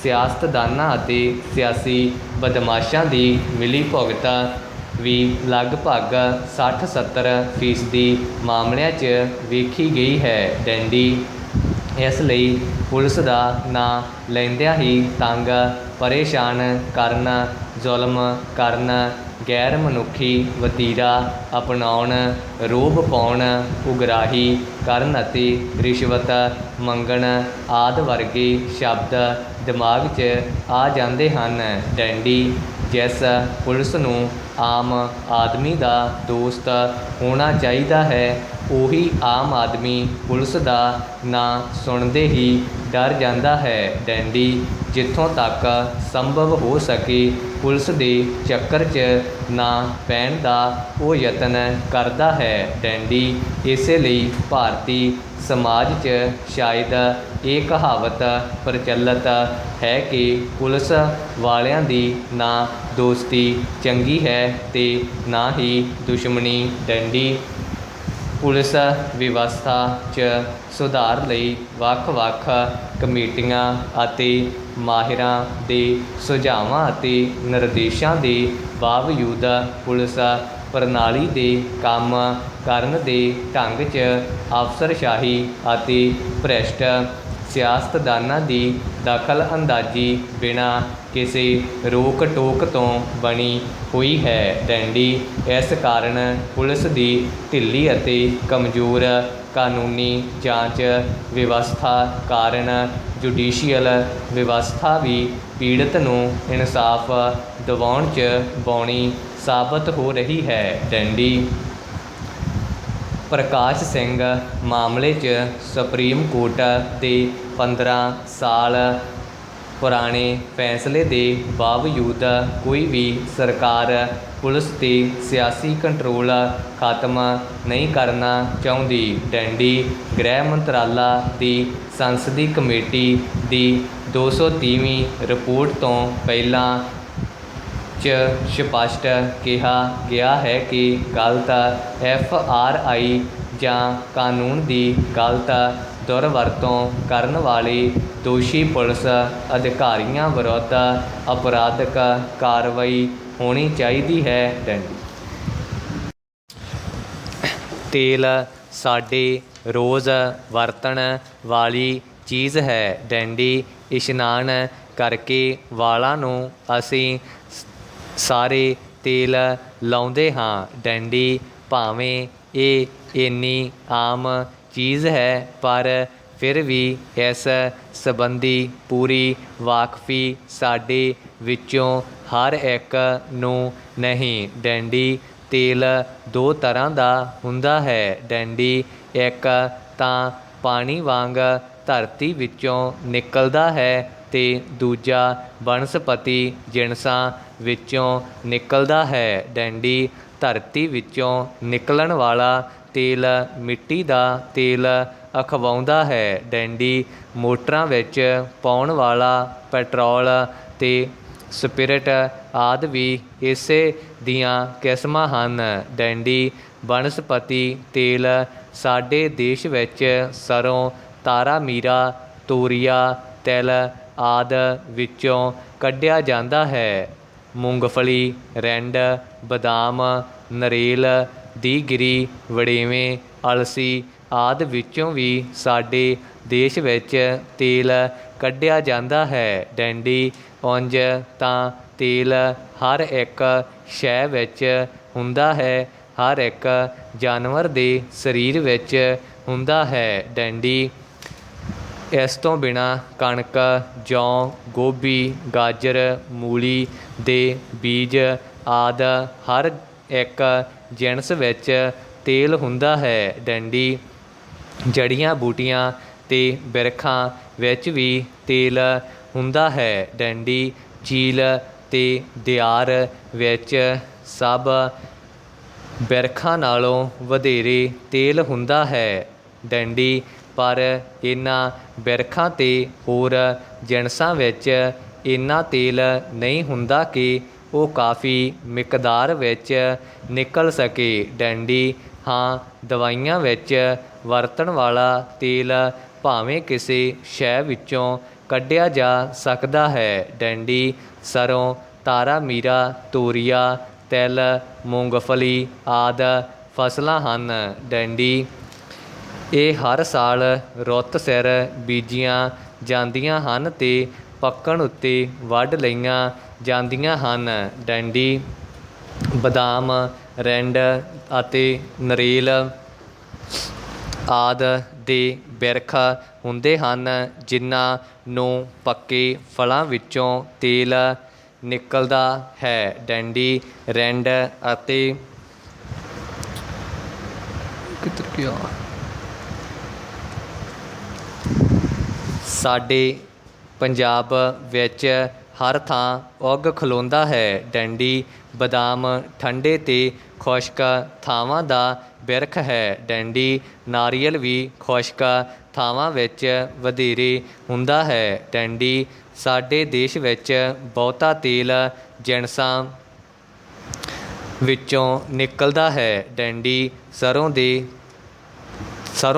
ਸਿਆਸਤਦਾਨਾਂ ਅਤੇ ਸਿਆਸੀ ਬਦਮਾਸ਼ਾਂ ਦੀ ਮਿਲੀਭੁਗਤ ਵੀ ਲਗਭਗ 60-70% ਮਾਮਲਿਆਂ 'ਚ ਵੇਖੀ ਗਈ ਹੈ। ਡੈਂਡੀ ਇਸ ਲਈ ਪੁਲਿਸ ਦਾ ਨਾਂ ਲੈਂਦਿਆਂ ਹੀ ਤੰਗ ਪਰੇਸ਼ਾਨ ਕਰਨ ਜ਼ੁਲਮ ਕਰਨ, ਗੈਰ ਮਨੁੱਖੀ ਵਤੀਰਾ ਅਪਣਾਉਣ, ਰੋਹਬ ਪਾਉਣ, ਉਗਰਾਹੀ ਕਰਨ ਅਤੇ ਰਿਸ਼ਵਤ ਮੰਗਣ ਆਦਿ ਵਰਗੇ ਸ਼ਬਦ ਦਿਮਾਗ 'ਚ ਆ ਜਾਂਦੇ ਹਨ। ਡੈਂਡੀ ਜਿਸ ਪੁਲਿਸ ਨੂੰ ਆਮ ਆਦਮੀ ਦਾ ਦੋਸਤ ਹੋਣਾ ਚਾਹੀਦਾ ਹੈ, ਉਹੀ ਆਮ ਆਦਮੀ ਪੁਲਿਸ ਦਾ ਨਾਂ ਸੁਣਦੇ ਹੀ ਡਰ ਜਾਂਦਾ ਹੈ। ਡੈਂਡੀ ਜਿੱਥੋਂ ਤੱਕ ਸੰਭਵ ਹੋ ਸਕੇ ਪੁਲਿਸ ਦੇ ਚੱਕਰ 'ਚ ਨਾ ਪੈਣ ਦਾ ਉਹ ਯਤਨ ਕਰਦਾ ਹੈ। ਡੈਂਡੀ ਇਸੇ ਲਈ ਭਾਰਤੀ ਸਮਾਜ 'ਚ ਸ਼ਾਇਦ ਇਹ ਕਹਾਵਤ ਪ੍ਰਚਲਿਤ ਹੈ ਕਿ ਪੁਲਿਸ ਵਾਲਿਆਂ ਦੀ ਨਾ ਦੋਸਤੀ ਚੰਗੀ ਹੈ ਅਤੇ ਨਾ ਹੀ ਦੁਸ਼ਮਣੀ। ਡੈਂਡੀ ਪੁਲਿਸ ਵਿਵਸਥਾ 'ਚ ਸੁਧਾਰ ਲਈ ਵੱਖ-ਵੱਖ ਕਮੇਟੀਆਂ ਅਤੇ ਮਾਹਿਰਾਂ ਦੇ ਸੁਝਾਵਾਂ ਅਤੇ ਨਿਰਦੇਸ਼ਾਂ ਦੇ ਬਾਵਜੂਦ ਪੁਲਿਸ ਪ੍ਰਣਾਲੀ ਦੇ ਕੰਮ ਕਰਨ ਦੇ ਢੰਗ 'ਚ ਅਫਸਰਸ਼ਾਹੀ ਅਤੇ ਭ੍ਰਿਸ਼ਟ ਸਿਆਸਤਦਾਨਾਂ ਦੀ ਦਖਲ ਅੰਦਾਜ਼ੀ ਬਿਨਾਂ ਕਿਸੇ ਰੋਕ ਟੋਕ ਤੋਂ ਬਣੀ ਹੋਈ ਹੈ। ਡੈਂਡੀ ਇਸ ਕਾਰਨ ਪੁਲਿਸ ਦੀ ਢਿੱਲੀ ਅਤੇ ਕਮਜ਼ੋਰ ਕਾਨੂੰਨੀ ਜਾਂਚ ਵਿਵਸਥਾ ਕਾਰਨ ਜੁਡੀਸ਼ੀਅਲ ਵਿਵਸਥਾ ਵੀ ਪੀੜਤ ਨੂੰ ਇਨਸਾਫ ਦਿਵਾਉਣ 'ਚ ਬੌਣੀ ਸਾਬਤ ਹੋ ਰਹੀ ਹੈ। ਡੈਂਡੀ ਪ੍ਰਕਾਸ਼ ਸਿੰਘ ਮਾਮਲੇ 'ਚ ਸੁਪਰੀਮ ਕੋਰਟ ਦੇ 15 ਸਾਲ ਪੁਰਾਣੇ ਫੈਸਲੇ ਦੇ ਬਾਵਜੂਦ ਕੋਈ ਵੀ ਸਰਕਾਰ ਪੁਲਿਸ 'ਤੇ ਸਿਆਸੀ ਕੰਟਰੋਲ ਖਤਮ ਨਹੀਂ ਕਰਨਾ ਚਾਹੁੰਦੀ। ਡੈਂਡੀ ਗ੍ਰਹਿ ਮੰਤਰਾਲਾ ਦੀ ਸੰਸਦੀ ਕਮੇਟੀ ਦੀ 230ਵੀਂ ਰਿਪੋਰਟ ਤੋਂ ਪਹਿਲਾਂ 'ਚ ਸਪਸ਼ਟ ਕਿਹਾ ਗਿਆ ਹੈ ਕਿ ਗਲਤ FRI ਜਾਂ ਕਾਨੂੰਨ ਦੀ ਗਲਤ ਦੁਰਵਰਤੋਂ ਕਰਨ ਵਾਲੇ ਦੋਸ਼ੀ ਪੁਲਿਸ ਅਧਿਕਾਰੀਆਂ ਵਿਰੁੱਧ ਅਪਰਾਧਿਕ ਕਾਰਵਾਈ ਹੋਣੀ ਚਾਹੀਦੀ ਹੈ। ਡੈਂਡੀ ਤੇਲ ਸਾਡੇ ਰੋਜ਼ ਵਰਤਣ ਵਾਲੀ ਚੀਜ਼ ਹੈ। ਡੈਂਡੀ ਇਸ਼ਨਾਨ ਕਰਕੇ ਵਾਲਾਂ ਨੂੰ ਅਸੀਂ ਸਾਰੇ ਤੇਲ ਲਾਉਂਦੇ ਹਾਂ। ਡੈਂਡੀ ਭਾਵੇਂ ਇਹ ਇੰਨੀ ਆਮ ਚੀਜ਼ ਹੈ ਪਰ ਫਿਰ ਵੀ ਇਸ ਸੰਬੰਧੀ ਪੂਰੀ ਵਾਕਫੀ ਸਾਡੇ ਵਿੱਚੋਂ ਹਰ ਇੱਕ ਨੂੰ ਨਹੀਂ। ਡੈਂਡੀ ਤੇਲ ਦੋ ਤਰ੍ਹਾਂ ਦਾ ਹੁੰਦਾ ਹੈ। ਡੈਂਡੀ ਇੱਕ ਤਾਂ ਪਾਣੀ ਵਾਂਗ ਧਰਤੀ ਵਿੱਚੋਂ ਨਿਕਲਦਾ ਹੈ ਅਤੇ ਦੂਜਾ ਬਨਸਪਤੀ ਜਿਣਸਾਂ ਵਿੱਚੋਂ ਨਿਕਲਦਾ ਹੈ। ਡੈਂਡੀ ਧਰਤੀ ਵਿੱਚੋਂ ਨਿਕਲਣ ਵਾਲਾ ਤੇਲ ਮਿੱਟੀ ਦਾ ਤੇਲ ਅਖਵਾਉਂਦਾ ਹੈ। ਡੈਂਡੀ ਮੋਟਰਾਂ ਵਿੱਚ ਪਾਉਣ ਵਾਲਾ ਪੈਟਰੋਲ ਅਤੇ ਸਪਿਰਿਟ ਆਦਿ ਵੀ ਇਸੇ ਦੀਆਂ ਕਿਸਮਾਂ ਹਨ। ਡੈਂਡੀ ਬਨਸਪਤੀ ਤੇਲ ਸਾਡੇ ਦੇਸ਼ ਵਿੱਚ ਸਰੋਂ, ਤਾਰਾ ਮੀਰਾ, ਤੋਰੀਆ ਤਿਲ ਆਦਿ ਵਿੱਚੋਂ ਕੱਢਿਆ ਜਾਂਦਾ ਹੈ। ਮੂੰਗਫਲੀ, ਰਿੰਡ, ਬਦਾਮ, ਨਰੇਲ ਦੀ ਗਿਰੀ, ਵੜੇਵੇਂ, ਅਲਸੀ ਆਦਿ ਵਿੱਚੋਂ ਵੀ ਸਾਡੇ ਦੇਸ਼ ਵਿੱਚ ਤੇਲ ਕੱਢਿਆ ਜਾਂਦਾ ਹੈ। ਡੈਂਡੀ ਉਂਝ ਤਾਂ ਤੇਲ ਹਰ ਇੱਕ ਸ਼ੈ ਵਿੱਚ ਹੁੰਦਾ ਹੈ, ਹਰ ਇੱਕ ਜਾਨਵਰ ਦੇ ਸਰੀਰ ਵਿੱਚ ਹੁੰਦਾ ਹੈ। ਡੈਂਡੀ ਇਸ ਤੋਂ ਬਿਨਾਂ ਕਣਕ, ਜੌਂ, ਗੋਭੀ, ਗਾਜਰ, ਮੂਲੀ ਦੇ ਬੀਜ ਆਦਿ ਹਰ ਇੱਕ ਜਿਣਸ ਵਿੱਚ ਤੇਲ ਹੁੰਦਾ ਹੈ। ਡੈਂਡੀ ਜੜੀਆਂ ਬੂਟੀਆਂ ਅਤੇ ਬਿਰਖਾਂ ਵਿੱਚ ਵੀ ਤੇਲ ਹੁੰਦਾ ਹੈ। ਡੈਂਡੀ ਚੀਲ ਅਤੇ ਦਿਆਰ ਵਿੱਚ ਸਭ ਬਿਰਖਾਂ ਨਾਲੋਂ ਵਧੇਰੇ ਤੇਲ ਹੁੰਦਾ ਹੈ। ਡੈਂਡੀ ਪਰ ਇਹਨਾਂ ਬਿਰਖਾਂ ਅਤੇ ਹੋਰ ਜਿਣਸਾਂ ਵਿੱਚ ਇੰਨਾ ਤੇਲ ਨਹੀਂ ਹੁੰਦਾ ਕਿ ਉਹ ਕਾਫੀ ਮਿਕਦਾਰ ਵਿੱਚ ਨਿਕਲ ਸਕੇ। ਡੈਂਡੀ ਹਾਂ ਦਵਾਈਆਂ ਵਿੱਚ ਵਰਤਣ ਵਾਲਾ ਤੇਲ ਭਾਵੇਂ ਕਿਸੇ ਸ਼ੈ ਵਿੱਚੋਂ ਕੱਢਿਆ ਜਾ ਸਕਦਾ ਹੈ। ਡੈਂਡੀ ਸਰੋਂ, ਤਾਰਾ ਮੀਰਾ, ਤੋਰੀਆ, ਤਿਲ, ਮੂੰਗਫਲੀ ਆਦਿ ਫਸਲਾਂ ਹਨ। ਡੈਂਡੀ ਇਹ ਹਰ ਸਾਲ ਰੁੱਤ ਸਿਰ ਬੀਜੀਆਂ ਜਾਂਦੀਆਂ ਹਨ ਅਤੇ ਪੱਕਣ ਉੱਤੇ ਵੱਢ ਲਈਆਂ ਜਾਂਦੀਆਂ ਹਨ। ਡੰਡੀ ਬਦਾਮ, ਰਿੰਡ ਅਤੇ ਨਰੇਲ ਆਦਿ ਦੇ ਬਿਰਖ ਹੁੰਦੇ ਹਨ, ਜਿਨ੍ਹਾਂ ਨੂੰ ਪੱਕੇ ਫਲਾਂ ਵਿੱਚੋਂ ਤੇਲ ਨਿਕਲਦਾ ਹੈ। ਡੰਡੀ, ਰਿੰਡ ਅਤੇ ਸਾਡੇ ਪੰਜਾਬ ਵਿੱਚ ਹਰ ਥਾਂ ਉੱਗ ਖਲੋਂਦਾ ਹੈ। ਡੰਡੀ ਬਦਾਮ ਠੰਡੇ ਅਤੇ ਖੁਸ਼ਕ ਥਾਵਾਂ ਦਾ ਬਿਰਖ ਹੈ। ਡੰਡੀ ਨਾਰੀਅਲ ਵੀ ਖੁਸ਼ਕ ਥਾਵਾਂ ਵਿੱਚ ਵਧੇਰੇ ਹੁੰਦਾ ਹੈ। ਡੰਡੀ ਸਾਡੇ ਦੇਸ਼ ਵਿੱਚ ਬਹੁਤਾ ਤੇਲ ਜਿਣਸਾਂ ਵਿੱਚੋਂ ਨਿਕਲਦਾ ਹੈ। ਡੰਡੀ ਸਰੋਂ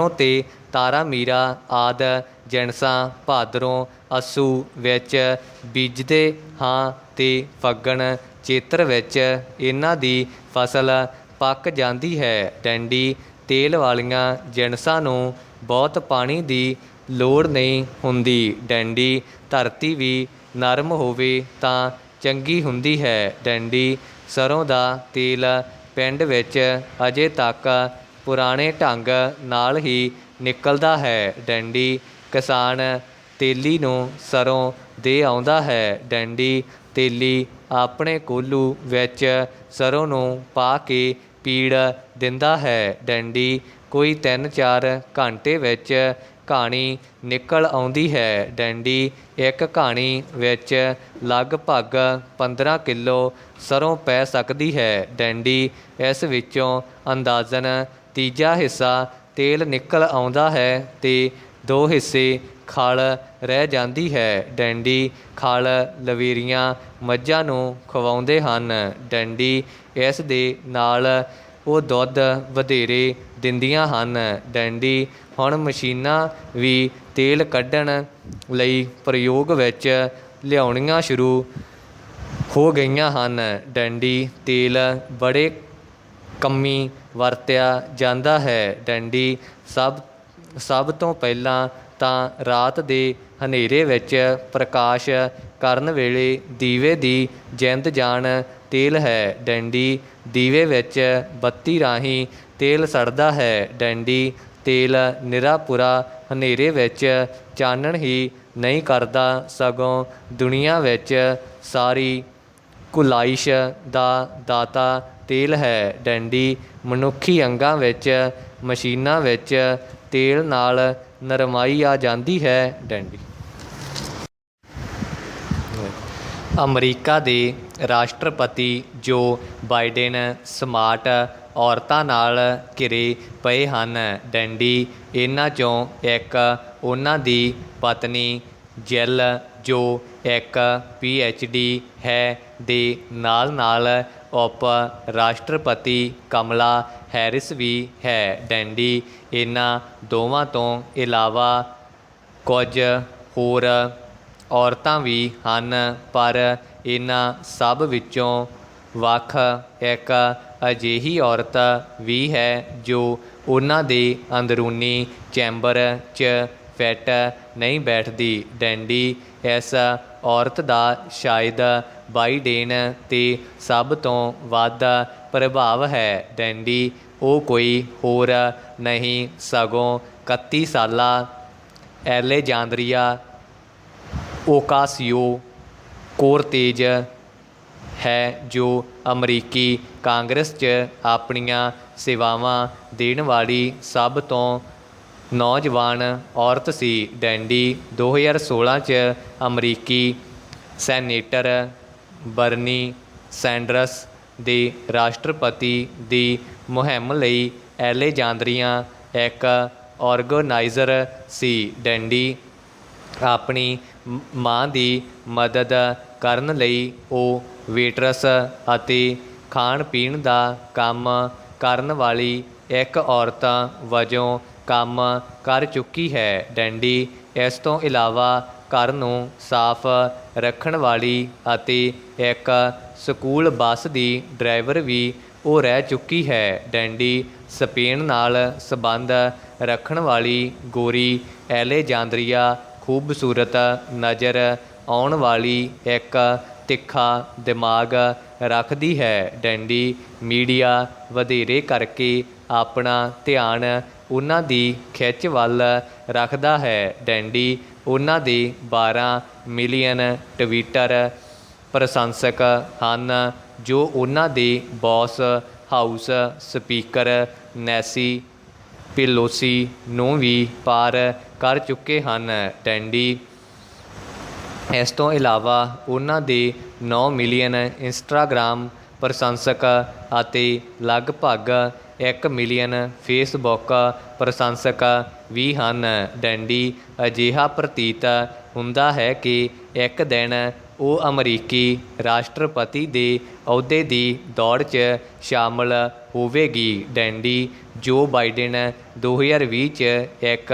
ਅਤੇ ਤਾਰਾ ਮੀਰਾ ਆਦਿ ਜਿਣਸਾਂ ਭਾਦਰੋਂ ਅੱਸੂ ਵਿੱਚ ਬੀਜਦੇ ਹਾਂ ਅਤੇ ਫੱਗਣ ਚੇਤਰ ਵਿੱਚ ਇਹਨਾਂ ਦੀ ਫਸਲ ਪੱਕ ਜਾਂਦੀ ਹੈ। ਡੰਡੀ ਤੇਲ ਵਾਲੀਆਂ ਜਿਣਸਾਂ ਨੂੰ ਬਹੁਤ ਪਾਣੀ ਦੀ ਲੋੜ ਨਹੀਂ ਹੁੰਦੀ। ਡੰਡੀ ਧਰਤੀ ਵੀ ਨਰਮ ਹੋਵੇ ਤਾਂ ਚੰਗੀ ਹੁੰਦੀ ਹੈ। ਡੰਡੀ ਸਰੋਂ ਦਾ ਤੇਲ ਪਿੰਡ ਵਿੱਚ ਅਜੇ ਤੱਕ ਪੁਰਾਣੇ ਢੰਗ ਨਾਲ ਹੀ ਨਿਕਲਦਾ ਹੈ। ਡੰਡੀ ਕਿਸਾਨ ਤੇਲੀ ਨੂੰ ਸਰੋਂ ਦੇ ਆਉਂਦਾ ਹੈ। ਡੰਡੀ ਤੇਲੀ ਆਪਣੇ ਕੋਲੂ ਵਿੱਚ ਸਰੋਂ ਨੂੰ ਪਾ ਕੇ ਪੀੜ ਦਿੰਦਾ ਹੈ। ਡੰਡੀ ਕੋਈ 3-4 ਘੰਟੇ ਵਿੱਚ ਘਾਣੀ ਨਿਕਲ ਆਉਂਦੀ ਹੈ। ਡੰਡੀ ਇੱਕ ਘਾਣੀ ਵਿੱਚ ਲਗਭਗ 15 ਕਿਲੋ ਸਰੋਂ ਪੈ ਸਕਦੀ ਹੈ। ਡੰਡੀ ਇਸ ਵਿੱਚੋਂ ਅੰਦਾਜ਼ਨ ਤੀਜਾ ਹਿੱਸਾ ਤੇਲ ਨਿਕਲ ਆਉਂਦਾ ਹੈ ਅਤੇ 2 ਹਿੱਸੇ ਖਲ ਰਹਿ ਜਾਂਦੀ ਹੈ। ਡੰਡੀ ਖਲ ਲਵੇਰੀਆਂ ਮੱਝਾਂ ਨੂੰ ਖਵਾਉਂਦੇ ਹਨ। ਡੰਡੀ ਇਸ ਦੇ ਨਾਲ ਉਹ ਦੁੱਧ ਵਧੇਰੇ ਦਿੰਦੀਆਂ ਹਨ। ਡੰਡੀ ਹੁਣ ਮਸ਼ੀਨਾਂ ਵੀ ਤੇਲ ਕੱਢਣ ਲਈ ਪ੍ਰਯੋਗ ਵਿੱਚ ਲਿਆਉਣੀਆਂ ਸ਼ੁਰੂ ਹੋ ਗਈਆਂ ਹਨ। ਡੰਡੀ ਤੇਲ ਬੜੇ ਕੰਮੀ ਵਰਤਿਆ ਜਾਂਦਾ ਹੈ। ਡੰਡੀ ਸਭ ਤੋਂ ਪਹਿਲਾਂ ਤਾਂ ਰਾਤ ਦੇ ਹਨੇਰੇ ਵਿੱਚ ਪ੍ਰਕਾਸ਼ ਕਰਨ ਵੇਲੇ ਦੀਵੇ ਦੀ ਜਿੰਦ ਜਾਨ ਤੇਲ ਹੈ। ਡੰਡੀ ਦੀਵੇ ਵਿੱਚ ਬੱਤੀ ਰਾਹੀਂ ਤੇਲ ਸੜਦਾ ਹੈ। ਡੰਡੀ ਤੇਲ ਨਿਰਾਪੁਰਾ ਹਨੇਰੇ ਵਿੱਚ ਚਾਨਣ ਹੀ ਨਹੀਂ ਕਰਦਾ, ਸਗੋਂ ਦੁਨੀਆ ਵਿੱਚ ਸਾਰੀ ਕੁਲਾਇਸ਼ ਦਾ ਦਾਤਾ ਤੇਲ ਹੈ। ਡੰਡੀ ਮਨੁੱਖੀ ਅੰਗਾਂ ਵਿੱਚ ਮਸ਼ੀਨਾਂ ਵਿੱਚ ਤੇਲ ਨਾਲ ਨਰਮਾਈ ਆ ਜਾਂਦੀ ਹੈ। ਡੰਡੀ ਅਮਰੀਕਾ ਦੇ ਰਾਸ਼ਟਰਪਤੀ ਜੋ ਬਾਈਡਨ ਸਮਾਰਟ ਔਰਤਾਂ ਨਾਲ ਘਿਰੇ ਪਏ ਹਨ। ਡੰਡੀ ਇਹਨਾਂ 'ਚੋਂ ਇੱਕ ਉਹਨਾਂ ਦੀ ਪਤਨੀ ਜਿਲ, ਜੋ ਇੱਕ PhD ਹੈ, ਦੇ ਨਾਲ ਉਪ ਰਾਸ਼ਟਰਪਤੀ ਕਮਲਾ ਹੈਰਿਸ ਵੀ ਹੈ। ਡੰਡੀ ਇਹਨਾਂ ਦੋਵਾਂ ਤੋਂ ਇਲਾਵਾ ਕੁਝ ਹੋਰ ਔਰਤਾਂ ਵੀ ਹਨ, ਪਰ ਇਹਨਾਂ ਸਭ ਵਿੱਚੋਂ ਵੱਖ ਇੱਕ ਅਜਿਹੀ ਔਰਤ ਵੀ ਹੈ ਜੋ ਉਹਨਾਂ ਦੇ ਅੰਦਰੂਨੀ ਚੈਂਬਰ 'ਚ ਫਿੱਟ ਨਹੀਂ ਬੈਠਦੀ। ਡੰਡੀ ਇਸ ਔਰਤ ਦਾ ਸ਼ਾਇਦ ਬਾਈਡੇਨ 'ਤੇ ਸਭ ਤੋਂ ਵੱਧ ਪ੍ਰਭਾਵ ਹੈ। ਡੰਡੀ ਉਹ ਕੋਈ ਹੋਰ ਨਹੀਂ ਸਗੋਂ 31 ਸਾਲਾ ਐਲੇਜਾਂਦਰੀਆ ਓਕਾਸੀਓ-ਕੋਰਤੇਜ ਹੈ, ਜੋ ਅਮਰੀਕੀ ਕਾਂਗਰਸ 'ਚ ਆਪਣੀਆਂ ਸੇਵਾਵਾਂ ਦੇਣ ਵਾਲੀ ਸਭ ਤੋਂ ਨੌਜਵਾਨ ਔਰਤ ਸੀ। ਡੰਡੀ 2016 'ਚ ਅਮਰੀਕੀ ਸੈਨੇਟਰ ਬਰਨੀ ਸੈਂਡਰਸ ਦੇ ਰਾਸ਼ਟਰਪਤੀ ਦੀ ਮੁਹਿੰਮ ਲਈ ਐਲੇਜਾਂਦਰੀਆ ਇੱਕ ਆਰਗੇਨਾਈਜ਼ਰ ਸੀ। ਡੰਡੀ ਆਪਣੀ ਮਾਂ ਦੀ ਮਦਦ ਕਰਨ ਲਈ ਉਹ ਵੇਟਰਸ ਅਤੇ ਖਾਣ ਪੀਣ ਦਾ ਕੰਮ ਕਰਨ ਵਾਲੀ ਇੱਕ ਔਰਤ ਵਜੋਂ ਕੰਮ ਕਰ ਚੁੱਕੀ ਹੈ। ਡੰਡੀ ਇਸ ਤੋਂ ਇਲਾਵਾ ਘਰ ਨੂੰ ਸਾਫ਼ ਰੱਖਣ ਵਾਲੀ ਅਤੇ ਇੱਕ ਸਕੂਲ ਬੱਸ ਦੀ ਡਰਾਈਵਰ ਵੀ ਉਹ ਰਹਿ ਚੁੱਕੀ ਹੈ। ਡੰਡੀ ਸਪੇਨ ਨਾਲ ਸੰਬੰਧ ਰੱਖਣ ਵਾਲੀ ਗੋਰੀ ਐਲੇਜਾਂਦਰੀਆ ਖੂਬਸੂਰਤ ਨਜ਼ਰ ਆਉਣ ਵਾਲੀ ਇੱਕ ਤਿੱਖਾ ਦਿਮਾਗ ਰੱਖਦੀ ਹੈ। ਡੰਡੀ ਮੀਡੀਆ ਵਧੇਰੇ ਕਰਕੇ ਆਪਣਾ ਧਿਆਨ ਉਹਨਾਂ ਦੀ ਖਿੱਚ ਵੱਲ ਰੱਖਦਾ ਹੈ। ਡੰਡੀ ਉਹਨਾਂ ਦੇ 12 ਮਿਲੀਅਨ ਟਵਿੱਟਰ ਪ੍ਰਸ਼ੰਸਕ ਹਨ ਜੋ ਉਹਨਾਂ ਦੇ boss house speaker Nancy Pelosi ਨੂੰ ਵੀ ਪਾਰ ਕਰ ਚੁੱਕੇ ਹਨ। ਡੰਡੀ ਇਸ ਤੋਂ ਇਲਾਵਾ ਉਹਨਾਂ ਦੇ 9 ਮਿਲੀਅਨ ਇੰਸਟਾਗ੍ਰਾਮ ਪ੍ਰਸ਼ੰਸਕ ਅਤੇ ਲਗਭਗ 1 ਮਿਲੀਅਨ ਫੇਸਬੁੱਕ ਪ੍ਰਸ਼ੰਸਕ ਵੀ ਹਨ। ਡੰਡੀ ਅਜਿਹਾ ਪ੍ਰਤੀਤ ਹੁੰਦਾ ਹੈ ਕਿ ਇੱਕ ਦਿਨ ਉਹ ਅਮਰੀਕੀ ਰਾਸ਼ਟਰਪਤੀ ਦੇ ਅਹੁਦੇ ਦੀ ਦੌੜ 'ਚ ਸ਼ਾਮਲ ਹੋਵੇਗੀ। ਡੰਡੀ ਜੋ ਬਾਈਡਨ 2020 'ਚ ਇੱਕ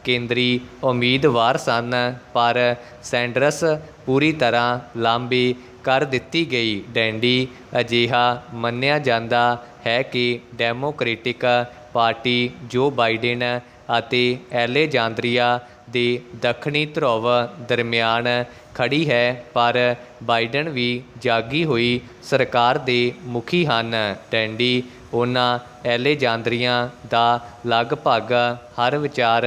ਕੇਂਦਰੀ ਉਮੀਦਵਾਰ ਸਨ, ਪਰ ਸੈਂਡਰਸ ਪੂਰੀ ਤਰ੍ਹਾਂ ਲਾਂਭੀ ਕਰ ਦਿੱਤੀ ਗਈ। ਡੰਡੀ ਅਜਿਹਾ ਮੰਨਿਆ ਜਾਂਦਾ ਹੈ ਕਿ ਡੈਮੋਕ੍ਰੈਟਿਕ ਪਾਰਟੀ ਜੋ ਬਾਈਡਨ ਅਤੇ ਐਲੇਜਾਂਦਰੀਆ ਦੇ ਦੱਖਣੀ ਧਰੁਵ ਦਰਮਿਆਨ ਖੜੀ ਹੈ, ਪਰ ਬਾਈਡਨ ਵੀ ਜਾਗੀ ਹੋਈ ਸਰਕਾਰ ਦੇ ਮੁਖੀ ਹਨ। ਡੰਡੀ ਉਹਨਾਂ ਐਲੇਜਾਂਦਰੀਆ ਦਾ ਲਗਭਗ ਹਰ ਵਿਚਾਰ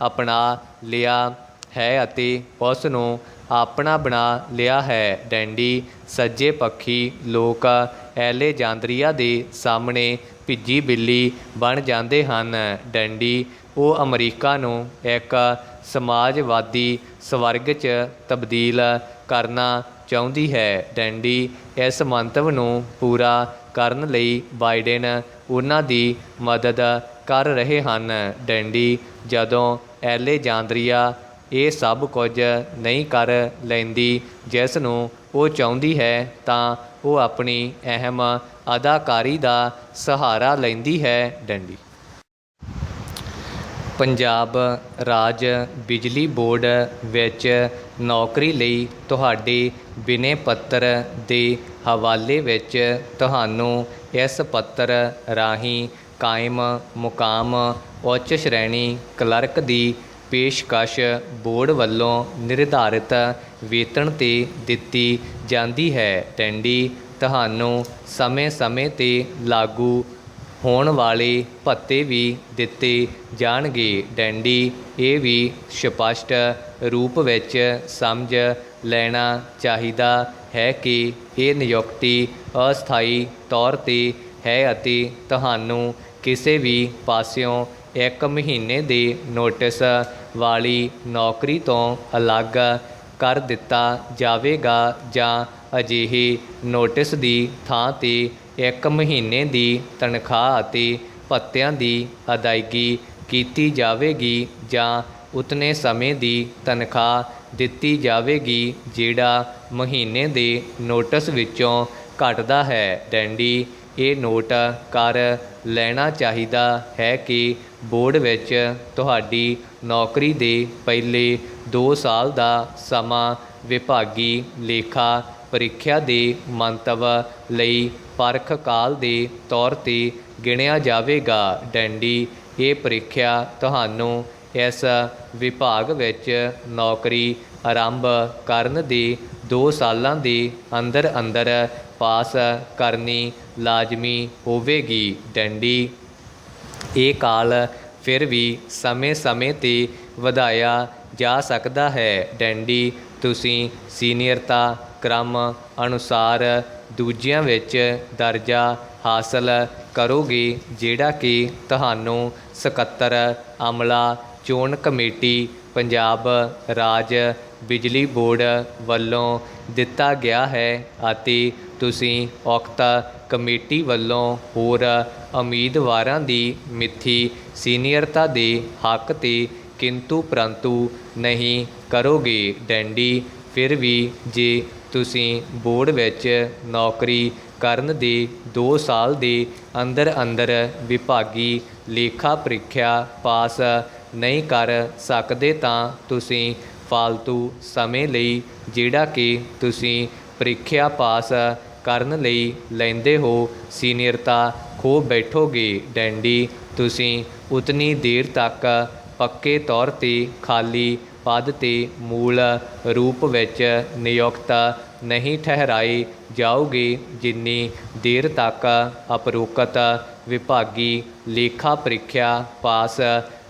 ਅਪਣਾ ਲਿਆ ਹੈ ਅਤੇ ਉਸ ਨੂੰ ਆਪਣਾ ਬਣਾ ਲਿਆ ਹੈ। ਡੰਡੀ ਸੱਜੇ ਪੱਖੀ ਲੋਕ ਐਲੇਜਾਂਦਰੀਆ ਦੇ ਸਾਹਮਣੇ ਭਿੱਜੀ ਬਿੱਲੀ ਬਣ ਜਾਂਦੇ ਹਨ। ਡੰਡੀ ਉਹ ਅਮਰੀਕਾ ਨੂੰ ਇੱਕ ਸਮਾਜਵਾਦੀ ਸਵਰਗ 'ਚ ਤਬਦੀਲ ਕਰਨਾ ਚਾਹੁੰਦੀ ਹੈ। ਡੰਡੀ ਇਸ ਮੰਤਵ ਨੂੰ ਪੂਰਾ ਕਰਨ ਲਈ ਬਾਈਡਨ ਉਹਨਾਂ ਦੀ ਮਦਦ ਕਰ ਰਹੇ ਹਨ। ਡੰਡੀ ਜਦੋਂ ਐਲੇਜਾਂਦਰੀਆ ਇਹ ਸਭ ਕੁਝ ਨਹੀਂ ਕਰ ਲੈਂਦੀ ਜਿਸ ਨੂੰ ਉਹ ਚਾਹੁੰਦੀ ਹੈ, ਤਾਂ ਉਹ ਆਪਣੀ ਅਹਿਮ ਅਦਾਕਾਰੀ ਦਾ ਸਹਾਰਾ ਲੈਂਦੀ ਹੈ। ਡੰਡੀ ਪੰਜਾਬ ਰਾਜ ਬਿਜਲੀ ਬੋਰਡ ਵਿੱਚ ਨੌਕਰੀ ਲਈ ਤੁਹਾਡੇ ਬਿਨੈ ਪੱਤਰ ਦੇ ਹਵਾਲੇ ਵਿੱਚ ਤੁਹਾਨੂੰ ਇਸ ਪੱਤਰ ਰਾਹੀਂ ਕਾਇਮ ਮੁਕਾਮ ਉੱਚ ਸ਼੍ਰੇਣੀ ਕਲਰਕ ਦੀ ਪੇਸ਼ਕਸ਼ ਬੋਰਡ ਵੱਲੋਂ ਨਿਰਧਾਰਿਤ ਵੇਤਨ 'ਤੇ ਦਿੱਤੀ ਜਾਂਦੀ ਹੈ। ਡੰਡੀ ਤੁਹਾਨੂੰ ਸਮੇਂ-ਸਮੇਂ 'ਤੇ ਲਾਗੂ ਹੋਣ ਵਾਲੇ ਭੱਤੇ ਵੀ ਦਿੱਤੇ ਜਾਣਗੇ। ਡੰਡੀ ਇਹ ਵੀ ਸਪਸ਼ਟ ਰੂਪ ਵਿੱਚ ਸਮਝ ਲੈਣਾ ਚਾਹੀਦਾ ਹੈ ਕਿ ਇਹ ਨਿਯੁਕਤੀ ਅਸਥਾਈ ਤੌਰ 'ਤੇ ਹੈ ਅਤੇ ਤੁਹਾਨੂੰ ਕਿਸੇ ਵੀ ਪਾਸਿਓਂ 1 ਮਹੀਨੇ ਦੇ ਨੋਟਿਸ ਵਾਲੀ ਨੌਕਰੀ ਤੋਂ ਅਲੱਗ ਕਰ ਦਿੱਤਾ ਜਾਵੇਗਾ ਜਾਂ ਅਜਿਹੇ ਨੋਟਿਸ ਦੀ ਥਾਂ 'ਤੇ 1 ਮਹੀਨੇ ਦੀ ਤਨਖਾਹ ਅਤੇ ਭੱਤਿਆਂ ਦੀ ਅਦਾਇਗੀ ਕੀਤੀ ਜਾਵੇਗੀ ਜਾਂ ਉਤਨੇ ਸਮੇਂ ਦੀ ਤਨਖਾਹ ਦਿੱਤੀ ਜਾਵੇਗੀ ਜਿਹੜਾ ਮਹੀਨੇ ਦੇ ਨੋਟਿਸ ਵਿੱਚੋਂ ਘੱਟਦਾ ਹੈ। ਡੰਡੀ ਇਹ ਨੋਟ ਕਰ ਲੈਣਾ ਚਾਹੀਦਾ ਹੈ ਕਿ ਬੋਰਡ ਵਿੱਚ ਤੁਹਾਡੀ ਨੌਕਰੀ ਦੇ ਪਹਿਲੇ 2 ਸਾਲ ਦਾ ਸਮਾਂ ਵਿਭਾਗੀ ਲੇਖਾ ਪ੍ਰੀਖਿਆ ਦੇ ਮੰਤਵ ਲਈ ਪਰਖ ਕਾਲ ਦੇ ਤੌਰ 'ਤੇ ਗਿਣਿਆ ਜਾਵੇਗਾ। ਡੰਡੀ ਇਹ ਪ੍ਰੀਖਿਆ ਤੁਹਾਨੂੰ ਇਸ ਵਿਭਾਗ ਵਿੱਚ ਨੌਕਰੀ ਆਰੰਭ ਕਰਨ ਦੇ 2 ਸਾਲਾਂ ਦੇ ਅੰਦਰ ਅੰਦਰ ਪਾਸ ਕਰਨੀ ਲਾਜ਼ਮੀ ਹੋਵੇਗੀ। ਡੰਡੀ ਇਹ ਕਾਲ ਫਿਰ ਵੀ ਸਮੇਂ-ਸਮੇਂ 'ਤੇ ਵਧਾਇਆ ਜਾ ਸਕਦਾ ਹੈ। ਡੰਡੀ ਤੁਸੀਂ ਸੀਨੀਅਰਤਾ ਕ੍ਰਮ ਅਨੁਸਾਰ ਦੂਜਿਆਂ ਵਿੱਚ ਦਰਜਾ ਹਾਸਲ ਕਰੋਗੇ ਜਿਹੜਾ ਕਿ ਤੁਹਾਨੂੰ ਸਕੱਤਰ ਅਮਲਾ ਚੋਣ ਕਮੇਟੀ ਪੰਜਾਬ ਰਾਜ ਬਿਜਲੀ ਬੋਰਡ ਵੱਲੋਂ ਦਿੱਤਾ ਗਿਆ ਹੈ ਅਤੇ ਤੁਸੀਂ ਉਕਤ ਕਮੇਟੀ ਵੱਲੋਂ ਹੋਰ ਉਮੀਦਵਾਰਾਂ ਦੀ ਮਿੱਥੀ ਸੀਨੀਅਰਤਾ ਦੇ ਹੱਕ 'ਤੇ ਕਿੰਤੂ ਪ੍ਰੰਤੂ ਨਹੀਂ ਕਰੋਗੇ। ਡੰਡੀ ਫਿਰ ਵੀ ਜੇ ਤੁਸੀਂ ਬੋਰਡ ਵਿੱਚ ਨੌਕਰੀ ਕਰਨ ਦੇ 2 ਸਾਲ ਦੇ ਅੰਦਰ ਅੰਦਰ ਵਿਭਾਗੀ ਲੇਖਾ ਪ੍ਰੀਖਿਆ ਪਾਸ ਨਹੀਂ ਕਰ ਸਕਦੇ ਤਾਂ ਤੁਸੀਂ ਫਾਲਤੂ ਸਮੇਂ ਲਈ ਜਿਹੜਾ ਕਿ ਤੁਸੀਂ ਪ੍ਰੀਖਿਆ ਪਾਸ ਕਰਨ ਲਈ ਲੈਂਦੇ ਹੋ ਸੀਨੀਅਰਤਾ ਖੋ ਬੈਠੋਗੇ। ਡੰਡੀ ਤੁਸੀਂ ਉਤਨੀ ਦੇਰ ਤੱਕ ਪੱਕੇ ਤੌਰ 'ਤੇ ਖਾਲੀ ਪਦ 'ਤੇ ਮੂਲ ਰੂਪ ਵਿੱਚ ਨਿਯੁਕਤ नहीं ठहराई जाओगी जिन्नी देर तक उपरोक्त विभागी लेखा ਪ੍ਰੀਖਿਆ पास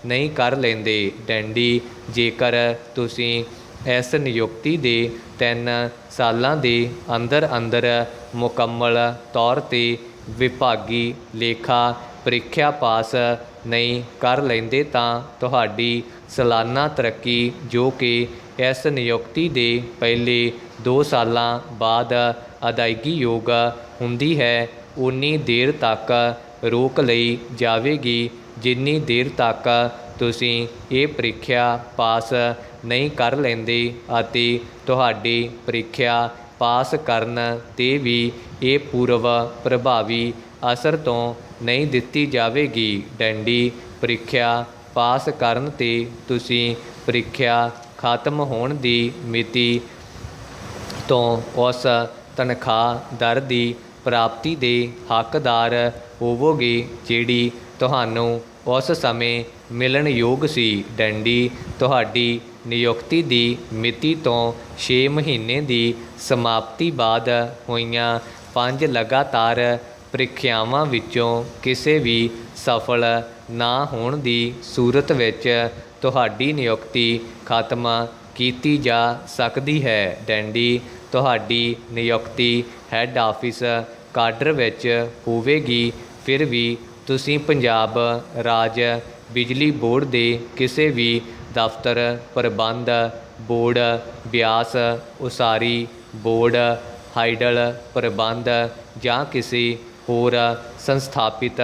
नहीं कर लेंदे। डैंडी जेकर तुसीं इस नियुक्ति ਦੇ 3 ਸਾਲਾਂ ਦੇ अंदर अंदर मुकम्मल तौर ਤੇ विभागी लेखा ਪ੍ਰੀਖਿਆ पास नहीं कर लेंदे तां तुहाडी सालाना तरक्की जो कि इस नियुक्ति ਦੇ ਪਹਿਲੇ 2 ਸਾਲਾਂ ਬਾਅਦ ਅਦਾਇਗੀ ਯੋਗ ਹੁੰਦੀ ਹੈ ਉਨੀ ਦੇਰ ਤੱਕ ਰੋਕ ਲਈ ਜਾਵੇਗੀ ਜਿੰਨੀ ਦੇਰ ਤੱਕ ਤੁਸੀਂ ਇਹ ਪ੍ਰੀਖਿਆ ਪਾਸ ਨਹੀਂ ਕਰ ਲੈਂਦੇ ਅਤੇ ਤੁਹਾਡੀ ਪ੍ਰੀਖਿਆ ਪਾਸ ਕਰਨ 'ਤੇ ਵੀ ਇਹ ਪੂਰਵ ਪ੍ਰਭਾਵੀ ਅਸਰ ਤੋਂ ਨਹੀਂ ਦਿੱਤੀ ਜਾਵੇਗੀ। ਡੈਂਡੀ ਪ੍ਰੀਖਿਆ ਪਾਸ ਕਰਨ 'ਤੇ ਤੁਸੀਂ ਪ੍ਰੀਖਿਆ ਖਤਮ ਹੋਣ ਦੀ ਮਿਤੀ ਤੋਂ ਉਸ ਤਨਖਾਹ ਦਰ ਦੀ ਪ੍ਰਾਪਤੀ ਦੇ ਹੱਕਦਾਰ ਹੋਵੋਗੇ ਜਿਹੜੀ ਤੁਹਾਨੂੰ ਉਸ ਸਮੇਂ ਮਿਲਣ ਯੋਗ ਸੀ। ਡੈਂਡੀ ਤੁਹਾਡੀ ਨਿਯੁਕਤੀ ਦੀ ਮਿਤੀ ਤੋਂ 6 ਮਹੀਨੇ ਦੀ ਸਮਾਪਤੀ ਬਾਅਦ ਹੋਈਆਂ 5 ਲਗਾਤਾਰ ਪ੍ਰੀਖਿਆਵਾਂ ਵਿੱਚੋਂ ਕਿਸੇ ਵੀ ਸਫਲ ਨਾ ਹੋਣ ਦੀ ਸੂਰਤ ਵਿੱਚ ਤੁਹਾਡੀ ਨਿਯੁਕਤੀ ਖਤਮ ਕੀਤੀ ਜਾ ਸਕਦੀ ਹੈ। ਡੈਂਡੀ ਤੁਹਾਡੀ ਨਿਯੁਕਤੀ ਹੈੱਡ ਆਫਿਸ ਕਾਡਰ ਵਿੱਚ ਹੋਵੇਗੀ ਫਿਰ ਵੀ ਤੁਸੀਂ ਪੰਜਾਬ ਰਾਜ ਬਿਜਲੀ ਬੋਰਡ ਦੇ ਕਿਸੇ ਵੀ ਦਫ਼ਤਰ ਪ੍ਰਬੰਧ ਬੋਰਡ ਬਿਆਸ ਉਸਾਰੀ ਬੋਰਡ ਹਾਈਡਲ ਪ੍ਰਬੰਧ ਜਾਂ ਕਿਸੇ ਹੋਰ ਸੰਸਥਾਪਿਤ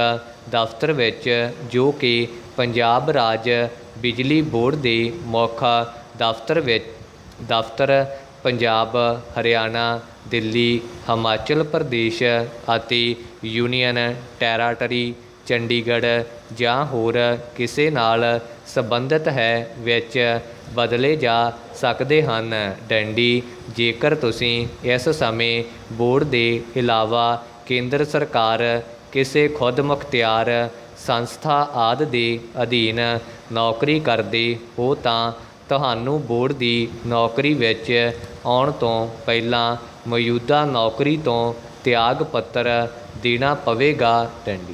ਦਫ਼ਤਰ ਵਿੱਚ ਜੋ ਕਿ ਪੰਜਾਬ ਰਾਜ ਬਿਜਲੀ ਬੋਰਡ ਦੇ ਮੁੱਖ ਦਫ਼ਤਰ ਪੰਜਾਬ ਹਰਿਆਣਾ ਦਿੱਲੀ ਹਿਮਾਚਲ ਪ੍ਰਦੇਸ਼ ਅਤੇ ਯੂਨੀਅਨ ਟੈਰਾਟਰੀ ਚੰਡੀਗੜ੍ਹ ਜਾਂ ਹੋਰ ਕਿਸੇ ਨਾਲ ਸੰਬੰਧਿਤ ਹੈ ਵਿੱਚ ਬਦਲੇ ਜਾ ਸਕਦੇ ਹਨ। ਡੈਂਡੀ ਜੇਕਰ ਤੁਸੀਂ ਇਸ ਸਮੇਂ ਬੋਰਡ ਦੇ ਇਲਾਵਾ ਕੇਂਦਰ ਸਰਕਾਰ ਕਿਸੇ ਖੁਦਮੁਖਤਿਆਰ ਸੰਸਥਾ ਆਦਿ ਦੇ ਅਧੀਨ ਨੌਕਰੀ ਕਰਦੇ ਹੋ ਤਾਂ ਤੁਹਾਨੂੰ ਬੋਰਡ ਦੀ ਨੌਕਰੀ ਵਿੱਚ ਆਉਣ ਤੋਂ ਪਹਿਲਾਂ ਮੌਜੂਦਾ ਨੌਕਰੀ ਤੋਂ ਤਿਆਗ ਪੱਤਰ ਦੇਣਾ ਪਵੇਗਾ। ਡੈਂਡੀ